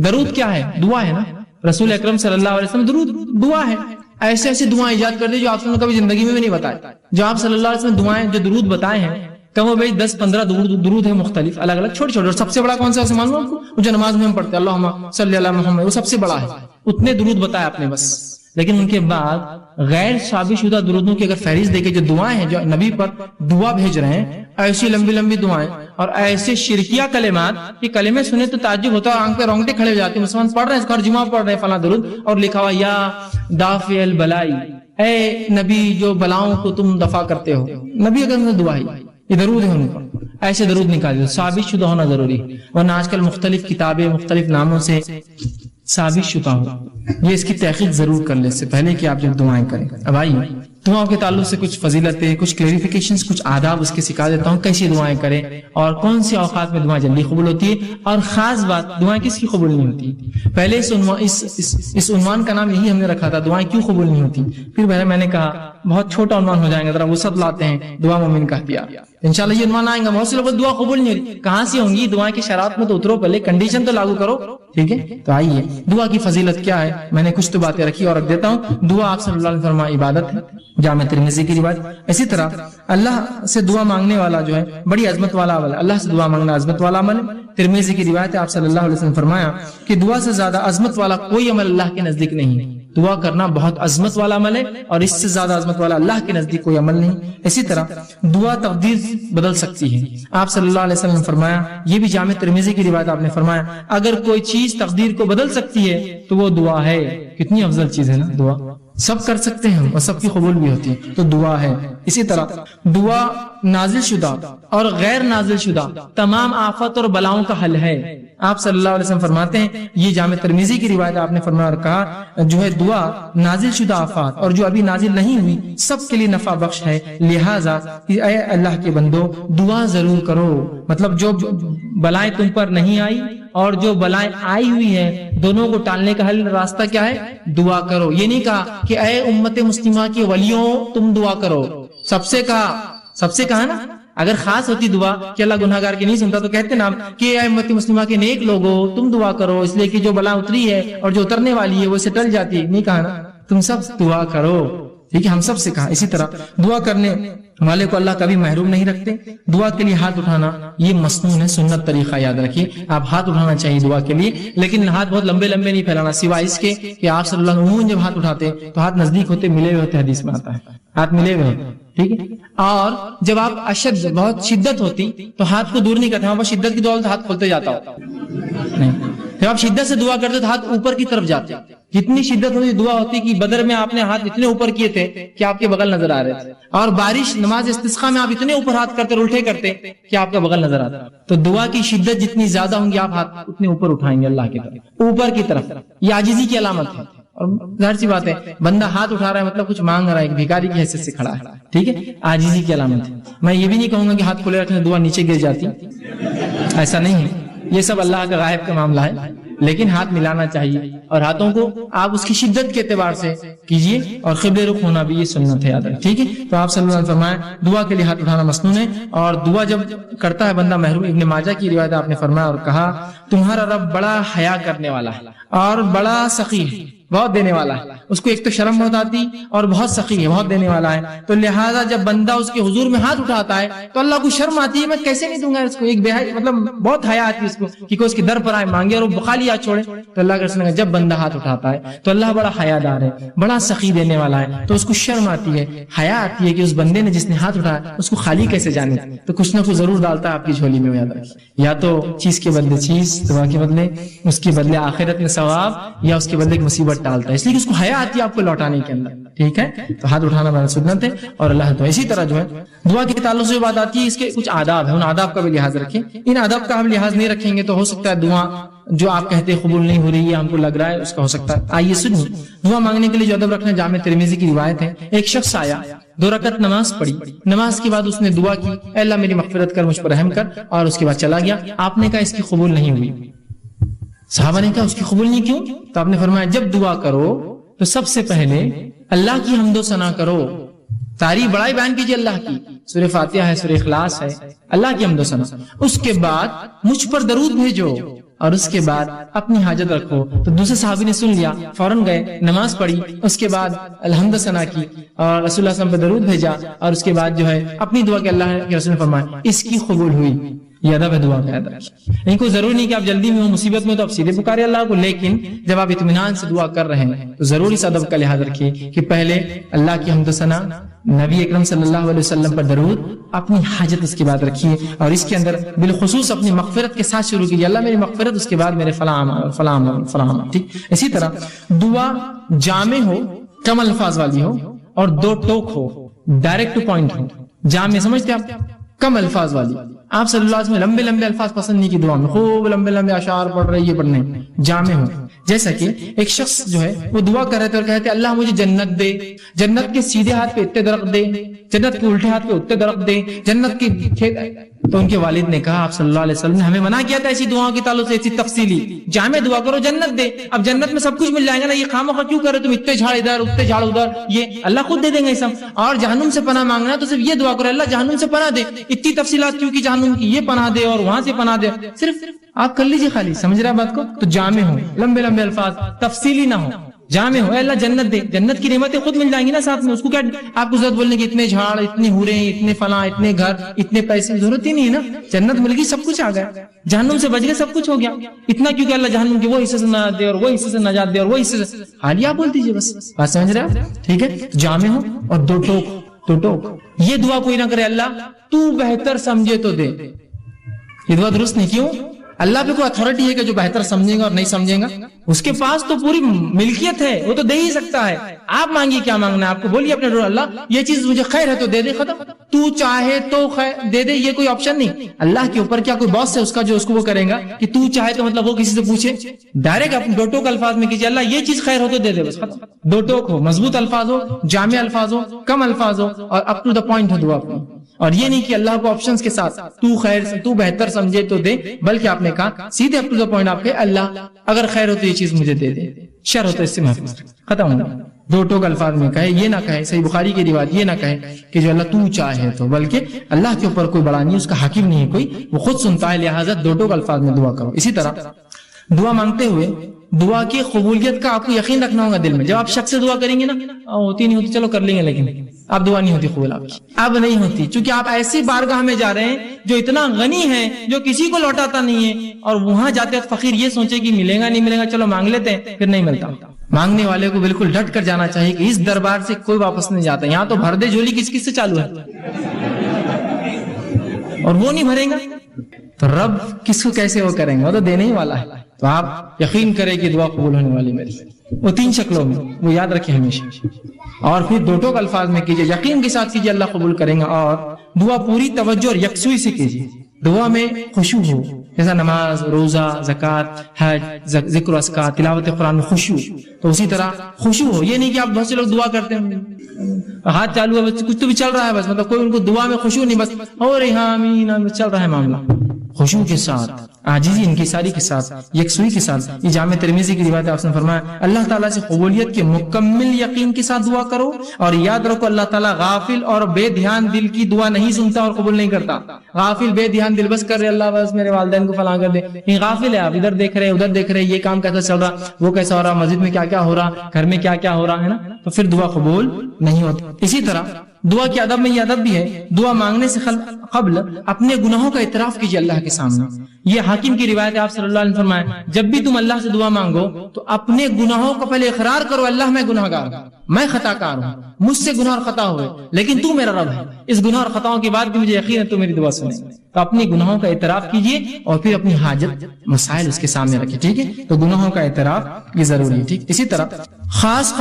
درود کیا ہے؟ دعا ہے نا. رسول اکرم صلی اللہ علیہ وسلم درود دعا ہے. ایسے ایسے دعائیں ایجاد کر دی جو آپ نے کبھی زندگی میں بھی نہیں بتائے. جو آپ صلی اللہ علیہ وسلم دعائیں جو درود بتائے ہیں، کم و بیش 10-15 درود ہیں مختلف، الگ الگ، چھوٹے چھوٹے. اور سب سے بڑا کون سا ہے معلوم آپ کو؟ جو نماز میں ہم پڑھتے ہیں اللہم صلی علی محمد، وہ سب سے بڑا ہے. اتنے درود بتائے آپ نے بس، لیکن ان کے بعد غیر ثابت شدہ درودوں کی اگر فہرست دیکھے، جو دعائیں ہیں جو نبی پر دعا بھیج رہے ہیں، ایسی لمبی لمبی دعائیں اور ایسے شرکیہ کلمات، یہ کلمے سنے تو تعجب ہوتا ہے، آنکھ پہ رونگٹے کھڑے ہو جاتے ہیں، مسلمان پڑھ رہے ہیں، ہر جمعہ پڑھ رہے ہیں فلاں درود، اور لکھا ہوا یا دافع البلائی، اے نبی جو بلاؤں کو تم دفع کرتے ہو، نبی اگر دعا ہے، یہ درود ہے ان پر، ایسے درود نکالے، ثابت شدہ ہونا ضروری ہے، ورنہ آج کل مختلف کتابیں مختلف ناموں سے ثابت شدہ ہو، یہ اس کی تحقیق ضرور کر لیں اس سے پہلے کہ آپ جب دعائیں کریں۔ اب آئیے دعاؤں کے تعلق سے کچھ فضیلتیں، کچھ کلیریفیکیشنز، کچھ آداب اس کے سکھا دیتا ہوں، کیسی دعائیں کریں اور کون سے اوقات میں دعائیں جلدی قبول ہوتی ہے، اور خاص بات دعائیں کس کی قبول نہیں ہوتی۔ پہلے اس عنوان کا نام یہی ہم نے رکھا تھا، دعائیں کیوں قبول نہیں ہوتی، پھر میں نے کہا بہت چھوٹا عنوان ہو جائے گا، ذرا وسعت لاتے ہیں، دعا مومن کا ہتھیار، انشاءاللہ یہ عنوان آئے گا۔ بہت سے لوگ دعا قبول نہیں ہوتی، کہاں سے ہوں گی، دعائیں کی شرائط میں تو اترو، پہلے کنڈیشن تو لاگو کرو، ٹھیک ہے۔ تو آئیے دعا کی فضیلت کیا ہے، میں نے کچھ تو باتیں رکھی اور رکھ دیتا ہوں۔ دعا آپ صلی اللہ علیہ وسلم عبادت ہے، جامع ترمذی کی روایت۔ اسی طرح اللہ سے دعا مانگنے والا جو ہے بڑی عظمت والا عمل ہے، اللہ سے دعا مانگنا عظمت والا عمل ہے۔ ترمذی کی روایت ہے، آپ صلی اللہ علیہ وسلم فرمایا کہ دعا سے زیادہ عظمت والا کوئی عمل اللہ کے نزدیک نہیں ہے، دعا کرنا بہت عظمت والا عمل ہے، اور اس سے زیادہ عظمت والا اللہ کے نزدیک کوئی عمل نہیں۔ اسی طرح دعا تقدیر بدل سکتی ہے، آپ صلی اللہ علیہ وسلم فرمایا، یہ بھی جامع ترمذی کی روایت، آپ نے فرمایا اگر کوئی چیز تقدیر کو بدل سکتی ہے تو وہ دعا ہے۔ کتنی افضل چیز ہے نا دعا، سب کر سکتے ہیں اور سب کی قبول بھی ہوتی ہے، تو دعا ہے۔ اسی طرح دعا نازل شدہ اور غیر نازل شدہ تمام آفات اور بلاؤں کا حل ہے، آپ صلی اللہ علیہ وسلم فرماتے ہیں، یہ جامع ترمذی کی روایت، آپ نے فرمایا اور کہا جو ہے دعا نازل شدہ آفات اور جو ابھی نازل نہیں ہوئی سب کے لیے نفع بخش ہے، لہٰذا اے اللہ کے بندو دعا ضرور کرو۔ مطلب جو بلائیں تم پر نہیں آئی اور جو بلائیں آئی ہوئی ہیں، دونوں کو ٹالنے کا حل راستہ کیا ہے، دعا کرو۔ یہ نہیں کہا کہ اے امت مسلمہ کے ولیوں تم دعا کرو، سب سے کہا نا، اگر خاص ہوتی دعا کہ اللہ گناہگار کی نہیں سنتا تو کہتے نا کہ اے امت مسلمہ کے نیک لوگوں تم دعا کرو، اس لیے کہ جو بلا اتری ہے اور جو اترنے والی ہے وہ اسے ٹل جاتی ہے، نہیں کہا نا، تم سب دعا کرو، ٹھیک ہے، ہم سب سے کہا۔ اسی طرح دعا کرنے والے کو اللہ کبھی محروم نہیں رکھتے۔ دعا کے لیے ہاتھ اٹھانا یہ مسنون ہے، سنت طریقہ، یاد رکھیے آپ ہاتھ اٹھانا چاہیے دعا کے لیے، لیکن ہاتھ بہت لمبے لمبے نہیں پھیلانا، سوائے اس کے کہ آپ صلی اللہ علیہ وسلم جب ہاتھ اٹھاتے تو ہاتھ نزدیک ہوتے، ملے ہوئے ہوتے، حدیث میں آتا ہے ہاتھ ملے ہوئے ہوتے، ٹھیک ہے۔ اور جب آپ اشد بہت شدت ہوتی تو ہاتھ کو دور نہیں کرتے، وہاں پر شدت کی دعا تو ہاتھ کھولتے جاتا ہوتا نہیں، جب آپ شدت سے دعا کرتے تو ہاتھ اوپر کی طرف جاتے، جتنی شدت ہوتی دعا ہوتی کہ بدر میں آپ نے ہاتھ اتنے اوپر کیے تھے کہ آپ کے بغل نظر آ رہے تھے، اور بارش نماز استسقاء میں آپ اتنے اوپر ہاتھ کرتے الٹے کرتے کہ آپ کا بغل نظر آتا۔ تو دعا کی شدت جتنی زیادہ ہوں گی آپ ہاتھ اتنے اوپر اٹھائیں گے اللہ کی طرف، اوپر کی طرف، یہ عاجزی کی علامت ہے۔ اور ظاہر سی بات ہے بندہ ہاتھ اٹھا رہا ہے مطلب کچھ مانگ رہا ہے، ایک بھیکاری کی حیثیت سے کھڑا ہے، ٹھیک ہے، عاجزی کی علامت ہے۔ میں یہ بھی نہیں کہوں گا کہ ہاتھ کھلے رکھنے دعا نیچے گر جاتی، ایسا نہیں ہے، یہ سب اللہ کا غائب کا معاملہ ہے، لیکن ہاتھ ملانا چاہیے، اور ہاتھوں کو آپ اس کی شدت کے اعتبار سے کیجئے، اور قبلے رخ ہونا بھی یہ سنت ہے، یاد رکھیں، ٹھیک ہے۔ تو آپ صلی اللہ علیہ وسلم فرمایا دعا کے لیے ہاتھ اٹھانا مسنون ہے، اور دعا جب کرتا ہے بندہ محروم، ابن ماجہ کی روایت آپ نے فرمایا اور کہا تمہارا رب بڑا حیا کرنے والا ہے اور بڑا سخی ہے، بہت دینے والا ہے، اس کو ایک تو شرم بہت آتی اور بہت سخی ہے، بہت دینے والا ہے، تو لہٰذا جب بندہ اس کے حضور میں ہاتھ اٹھاتا ہے تو اللہ کو شرم آتی ہے، میں کیسے نہیں دوں گا اس کو، ایک مطلب بہت حیا آتی ہے اس کو کہ کوئی اس کے در پر آئے مانگے اور وہ خالی ہاتھ چھوڑے، تو اللہ کے رسول نے جب بندہ ہاتھ اٹھاتا ہے تو اللہ بڑا حیا دار ہے، بڑا سخی دینے والا ہے، تو اس کو شرم آتی ہے، حیا آتی ہے کہ اس بندے نے جس نے ہاتھ اٹھایا اس کو خالی کیسے جانے، تو کچھ نہ کچھ ضرور ڈالتا ہے آپ کی جھولی میں، یاد رکھیں، یا تو چیز کے بدلے چیز، دعا کے بدلے اس کے بدلے آخرت میں ثواب، یا اس کے بدلے ایک مصیبت ڈالتا ہے، اس لیے کہ اس کو حیا آتی ہے آپ کو لوٹانے کے اندر، ٹھیک ہے۔ تو ہاتھ اٹھانا بڑا سنت ہے اور اللہ تو اسی طرح جو ہے دعا کے تعلق سے بات آتی ہے، اس کے کچھ آداب ہیں، ان آداب کا بھی لحاظ رکھیں، ان آداب کا ہم لحاظ نہیں رکھیں گے تو ہو سکتا ہے دعا جو آپ کہتے قبول نہیں ہو رہی ہے، ہم کو لگ رہا ہے اس کا ہو سکتا ہے۔ آئیے سنیے دعا مانگنے کے لیے جو ادب رکھنا، جامع ترمذی کی روایت ہے، ایک شخص آیا، 2 رکعت نماز پڑھی، نماز کے بعد اس نے دعا کی اے اللہ میری مغفرت کر، مجھ پر رحم کر، اور اس کے بعد چلا گیا۔ آپ نے کہا اس کی قبول نہیں ہوئی، صحابہ نے کہا اس کی قبول نہیں کیوں؟ تو آپ نے فرمایا جب دعا کرو تو سب سے پہلے اللہ کی حمد و ثنا کرو، تعریف بڑائی بیان کیجیے اللہ کی، سورہ فاتحہ ہے، سورہ اخلاص ہے، اللہ کی حمد و ثنا، اس کے بعد مجھ پر درود بھیجو، اور اس کے بعد اپنی حاجت رکھو۔ تو دوسرے صحابی نے سن لیا، فوراً گئے، نماز پڑھی، اس کے بعد الحمد ثنا کی اور رسول اللہ صلی اللہ علیہ وسلم پہ درود بھیجا، اور اس کے بعد جو ہے اپنی دعا کے اللہ کے رسول نے فرمایا اس کی قبول ہوئی۔ یہ ادب ہے دعا کا، یاد رکھیے. نہیں کوئی ضروری نہیں کہ آپ جلدی میں ہو، مصیبت میں تو آپ سیدھے پکارے اللہ کو، لیکن جب آپ اطمینان سے دعا کر رہے ہیں تو ضرور اس ادب کا لحاظ رکھیے کہ پہلے اللہ کی حمد و ثنا، نبی اکرم صلی اللہ علیہ وسلم پر درود، اپنی حاجت اس کے بعد رکھیے، اور اس کے اندر بالخصوص اپنی مغفرت کے ساتھ شروع کیجیے. اللہ میری مغفرت، اس کے بعد میرے فلاں. ٹھیک. اسی طرح دعا جامع ہو، کم الفاظ والی ہو، اور دو ٹوک ہو، ڈائریکٹ ٹو پوائنٹ ہو. جامع سمجھتے آپ؟ کم الفاظ والی. آپ صلی اللہ علیہ وسلم لمبے لمبے الفاظ پسند نہیں کی دعا میں، خوب لمبے لمبے اشعار پڑھ رہے، یہ پڑھنے. جامع ہو. جیسا کہ ایک شخص جو ہے وہ دعا کر رہے تھے اور کہتے اللہ مجھے جنت دے، جنت کے سیدھے ہاتھ پہ اتنے درخت دے، جنت کے الٹے ہاتھ پہ اتنے درخت دے، جنت کے کھیت. تو ان کے والد نے کہا، آپ صلی اللہ علیہ وسلم نے ہمیں منع کیا تھا ایسی دعاؤں کے تعلق سے، ایسی تفصیلی. جامع دعا کرو، جنت دے. اب جنت میں سب کچھ مل جائے گا نا، یہ خواہ کیوں کر رہے تم اتنے جھاڑ ادھر اتنے جھاڑ ادھر، یہ اللہ خود دے دیں گے یہ سب. اور جہنم سے پناہ مانگنا تو صرف یہ دعا کرو، اللہ جہنم سے پناہ دے. اتنی تفصیلات کیوں کی جہنم کی، یہ پناہ دے اور وہاں سے پناہ دے، صرف آپ کر لیجیے خالی. سمجھ رہے بات کو؟ تو جامع ہو، لمبے لمبے الفاظ، تفصیلی نہ ہو. جامع ہو، اے اللہ جنت دے، جنت کی نعمتیں خود مل جائیں گی نا ساتھ میں. اس کو کیا آپ کو ضرورت بولنے کی اتنے جھاڑ، اتنے حوریں، اتنے فلاں، اتنے گھر، اتنے پیسے، ضرورت ہی نہیں ہے نا. جنت مل گئی، سب کچھ آ گیا. جہنم سے بچ گئے، سب کچھ ہو گیا. اتنا کیوں کہ اللہ جہنم کے وہ حصے سے نجات دے اور وہ حصے سے نجات دے اور وہ حصے سے، حالیہ آپ بول دیجیے بس. بات سمجھ رہے آپ؟ ٹھیک ہے. جامع ہو اور دو ٹوک. یہ دعا کوئی نہ کرے اللہ تو بہتر سمجھے تو دے. یہ دعا درست نہیں. کیوں؟ اللہ پہ کوئی اتھارٹی ہے کہ جو بہتر سمجھے گا اور نہیں سمجھے گا؟ اس کے پاس تو پوری ملکیت ہے، وہ تو دے ہی سکتا ہے. آپ مانگیے کیا مانگنا ہے آپ کو، بولیے اپنے ڈور اللہ یہ چیز مجھے خیر ہے تو دے دے، ختم. تو چاہے تو خیر دے دے، یہ کوئی آپشن نہیں. اللہ کے اوپر کیا کوئی باس ہے اس کا جو اس کو وہ کرے گا کہ تو چاہے تو مطلب وہ کسی سے پوچھے؟ ڈائریکٹ اپنے دو ٹوک الفاظ میں کیجیے، اللہ یہ چیز خیر ہو تو دے دے، بس ختم. دو ٹوک ہو، مضبوط الفاظ ہو، جامع الفاظ ہو، کم الفاظ ہو، اور اپ ٹو دا پوائنٹ ہو دعا اپنی. اور یہ نہیں کہ اللہ کو آپشنز کے ساتھ تو خیر تو بہتر سمجھے تو دے، بلکہ آپ نے کہا سیدھے اپ ٹو دا پوائنٹ، آپ کے اللہ اگر خیر ہو تو یہ چیز مجھے دے دے، شر ہو تو اس سے محفوظ، ختم ہو. دو ٹوک الفاظ میں کہے، یہ نہ کہے، صحیح بخاری کی روایت یہ نہ کہے کہ جو اللہ تو چاہے تو، بلکہ اللہ کے اوپر کوئی بڑا نہیں، اس کا حاکم نہیں ہے کوئی، وہ خود سنتا ہے، لہٰذا دو ٹوک الفاظ میں دعا کرو. اسی طرح دعا مانگتے ہوئے دعا کی قبولیت کا آپ کو یقین رکھنا ہوگا دل میں. جب آپ شخص سے دعا کریں گے نا، ہوتی نہیں ہوتی چلو کر لیں گے، لیکن اب دعا نہیں ہوتی قبول آپ کی، اب نہیں ہوتی، چونکہ آپ ایسی بارگاہ میں جا رہے ہیں جو اتنا غنی ہے، جو کسی کو لوٹاتا نہیں ہے، اور وہاں جاتے وقت فقیر یہ سوچے کہ ملے گا نہیں ملے گا، چلو مانگ لیتے ہیں، پھر نہیں ملتا. مانگنے والے کو بالکل ڈٹ کر جانا چاہیے کہ اس دربار سے کوئی واپس نہیں جاتا. یہاں تو بھر دے جھولی کس کس سے چالو ہے، اور وہ نہیں بھریں گا تو رب کس کو کیسے وہ کریں گے، وہ تو دینے ہی والا ہے. تو آپ یقین کریں کہ دعا قبول ہونے والی میری، وہ 3 شکلوں میں، وہ یاد رکھیں ہمیشہ. اور پھر دو ٹوک الفاظ میں کیجیے، یقین کے ساتھ کیجیے اللہ قبول کریں گا. اور دعا پوری توجہ اور یکسوئی سے کیجیے، دعا میں خشوع ہو، جیسا نماز، روزہ، زکوٰۃ، حج، ذکر و اذکار، تلاوت قرآن میں خشوع، تو اسی طرح خشوع ہو. یہ نہیں کہ آپ بہت سے لوگ دعا کرتے ہیں ہاتھ چالو ہے، کچھ تو بھی چل رہا ہے بس، مطلب کوئی ان کو دعا میں خشوع نہیں، بس اور آمین چل رہا ہے معاملہ. خشوع کے ساتھ، عاجزی، انکساری کے ساتھ، یکسوئی کے ساتھ. یہ جامع ترمذی کی روایت آپ نے فرمایا اللہ تعالیٰ سے قبولیت کے مکمل یقین کے ساتھ دعا کرو، اور یاد رکھو اللہ تعالیٰ غافل اور بے دھیان دل کی دعا نہیں سنتا اور قبول نہیں کرتا. غافل بے دھیان دل بس کر رہے اللہ بس میرے والدین کو فلاں کر دے، یہ غافل ہے. آپ ادھر دیکھ رہے ادھر دیکھ رہے، یہ کام کیسا چل رہا، وہ کیسا ہو رہا، مسجد میں کیا کیا ہو رہا، گھر میں کیا کیا ہو رہا ہے نا، تو پھر دعا قبول نہیں ہوتی. اسی طرح دعا کے ادب میں یہ ادب بھی ہے، دعا مانگنے سے قبل اپنے گناہوں کا اعتراف کیجیے اللہ کے سامنے. یہ حاکم کی روایت ہے، آپ صلی اللہ علیہ وسلم فرمایا جب بھی تم اللہ سے دعا مانگو تو اپنے گناہوں کو پہلے اقرار کرو، اللہ میں گناہگار ہوں، میں خطا کار ہوں، مجھ سے گناہ اور خطا ہوئے، لیکن تو میرا رب ہے، اس گناہ اور خطاؤں کے بعد بھی مجھے یقین ہے تو میری دعا سنے. تو اپنے گناہوں کا اعتراف کیجیے اور پھر اپنی حاجت مسائل اس کے سامنے رکھیے. ٹھیک ہے، تو گناہوں کا اعتراف یہ ضروری ہے. ٹھیک، اسی طرح خاص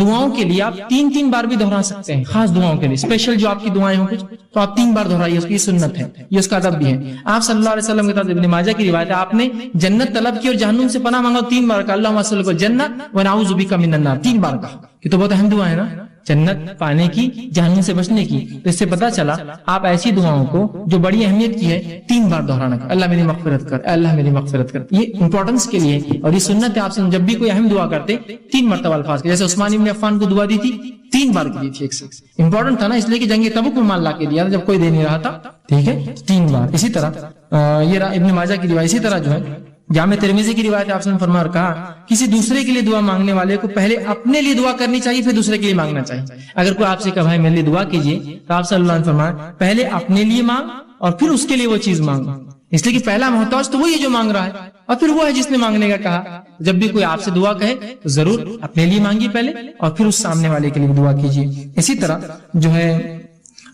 دعاؤں کے لیے آپ 3 بار بھی دہرا سکتے ہیں. خاص دعاؤں کے لیے اسپیشل جو آپ کی دعائیں ہوں کچھ تو آپ 3 بار دہرائیے، اس کی سنت ہے، یہ اس کا ادب بھی ہے. آپ صلی اللہ علیہ وسلم کے تعلق ابن ماجہ کی روایت ہے، آپ نے جنت طلب کی اور جہنم سے پناہ مانگا 3 بار کا، اللہم صلی اللہ جنت و نعوذ بک من النار 3 بار کا. یہ تو بہت اہم دعا ہے نا، جنت پانے کی، جہنم سے بچنے کی. تو اس سے پتا چلا آپ ایسی دعاؤں کو جو بڑی اہمیت کی ہے 3 بار دہرانا، اللہ میری مغفرت کر، اللہ میری مغفرت کر. یہ امپورٹنس کے لیے اور یہ سنت ہے. آپ سے جب بھی کوئی اہم دعا کرتے 3 مرتبہ الفاظ کے، جیسے عثمان بن عفان کو دعا دی تھی 3 بار کی دی تھی. ایک امپورٹنٹ تھا نا، اس لیے کہ جنگ تبوک میں مال لا کے دیا تھا جب کوئی دے نہیں رہا تھا. ٹھیک ہے، 3 بار. اسی طرح یہ ابن ماجہ کی روایت، اسی طرح جو ہے جامع ترمذی کی روایت آپ نے فرمایا اور کہا کسی دوسرے کے لیے دعا مانگنے والے کو پہلے اپنے لیے دعا کرنی چاہیے پھر دوسرے کے لیے مانگنا چاہیے. اگر کوئی آپ سے کہا بھائی میرے لیے دعا کیجیے تو آپ صلی اللہ علیہ وسلم فرمایا پہلے اپنے لیے مانگ اور پھر اس کے لیے وہ چیز مانگو، اس لیے کہ پہلا محتاج تو وہی ہے جو مانگ رہا ہے، اور پھر وہ ہے جس نے مانگنے کا کہا۔ جب بھی کوئی آپ سے دعا کہے تو ضرور اپنے لیے مانگیے پہلے، اور پھر اس سامنے والے کے لیے دعا کیجیے۔ اسی طرح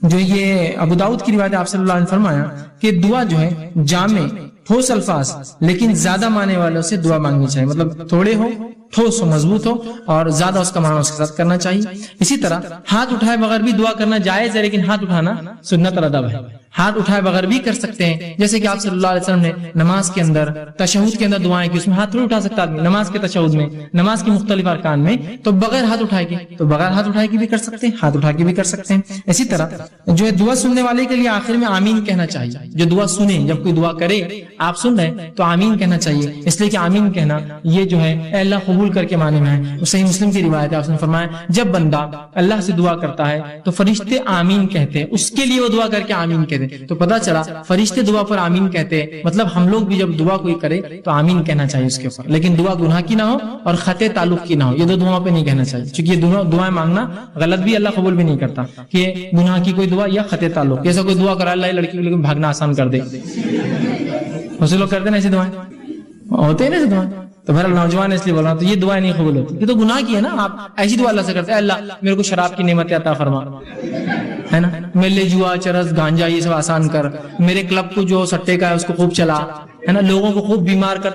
جو یہ ابو داؤد کی روایت آپ صلی اللہ علیہ وسلم نے فرمایا کہ دعا جو ہے جامع ٹھوس الفاظ لیکن زیادہ معنی والوں سے دعا مانگنی چاہیے، مطلب تھوڑے ہو، ٹھوس ہو، مضبوط ہو، اور زیادہ اس کا معنی اس کے ساتھ کرنا چاہیے۔ اسی طرح ہاتھ اٹھائے بغیر بھی دعا کرنا جائز ہے، لیکن ہاتھ اٹھانا سنت اور ادب ہے۔ ہاتھ اٹھائے بغیر بھی کر سکتے ہیں، جیسے کہ آپ صلی اللہ علیہ وسلم نے نماز کے اندر تشہد کے اندر دعائیں کی، اس میں ہاتھ تھوڑی اٹھا سکتا آدمی نماز کے تشہد میں، نماز کی مختلف ارکان میں، تو بغیر ہاتھ اٹھائے کے تو بغیر ہاتھ اٹھائے کے بھی کر سکتے ہیں، ہاتھ اٹھا کے بھی کر سکتے ہیں۔ اسی طرح جو ہے دعا سننے والے کے لیے آخر میں آمین کہنا چاہیے، جو دعا سنے، جب کوئی دعا کرے آپ سن رہے تو آمین کہنا چاہیے، اس لیے کہ آمین کہنا یہ جو ہے اے اللہ قبول کر کے معنی میں ہے۔ صحیح مسلم کی روایت ہے، اس نے فرمایا جب بندہ اللہ سے دعا کرتا ہے تو فرشتے آمین کہتے ہیں، اس کے لیے وہ دعا کر کے آمین کہتے، تو پتہ چلا فرشتے دعا پر آمین کہتے ہیں، مطلب ہم لوگ بھی جب دعا کوئی کرے تو آمین کہنا چاہیے اس کے اوپر، لیکن دعا گناہ کی نہ ہو اور خطے تعلق کی نہ ہو، یہ دو دعاؤں پہ نہیں کہنا چاہیے، کیونکہ یہ دعائیں مانگنا غلط بھی اللہ قبول بھی نہیں کرتا، کہ گناہ کی کوئی دعا یا خطے تعلق، جیسا کوئی دعا کرا اللہ لڑکی کو بھاگنا آسان کر دے، اسے لوگ کرتے ہیں ایسی دعائیں ہوتے ہیں نا ایسی دعائیں، تو بہرحال نوجوان اس لیے بول رہا ہوں تو یہ دعائیں نہیں قبول ہوتی، یہ تو گناہ کی ہے نا۔ آپ ایسی دعا اللہ سے کرتے ہیں اللہ میرے کو شراب کی نعمت عطا فرما، ہے نا، میرے لیے جوا، چرس، گانجا یہ سب آسان کر، میرے کلب کو جو سٹے کا ہے اس کو خوب چلا، ہے نا، لوگوں کو خوب بیمار کرتا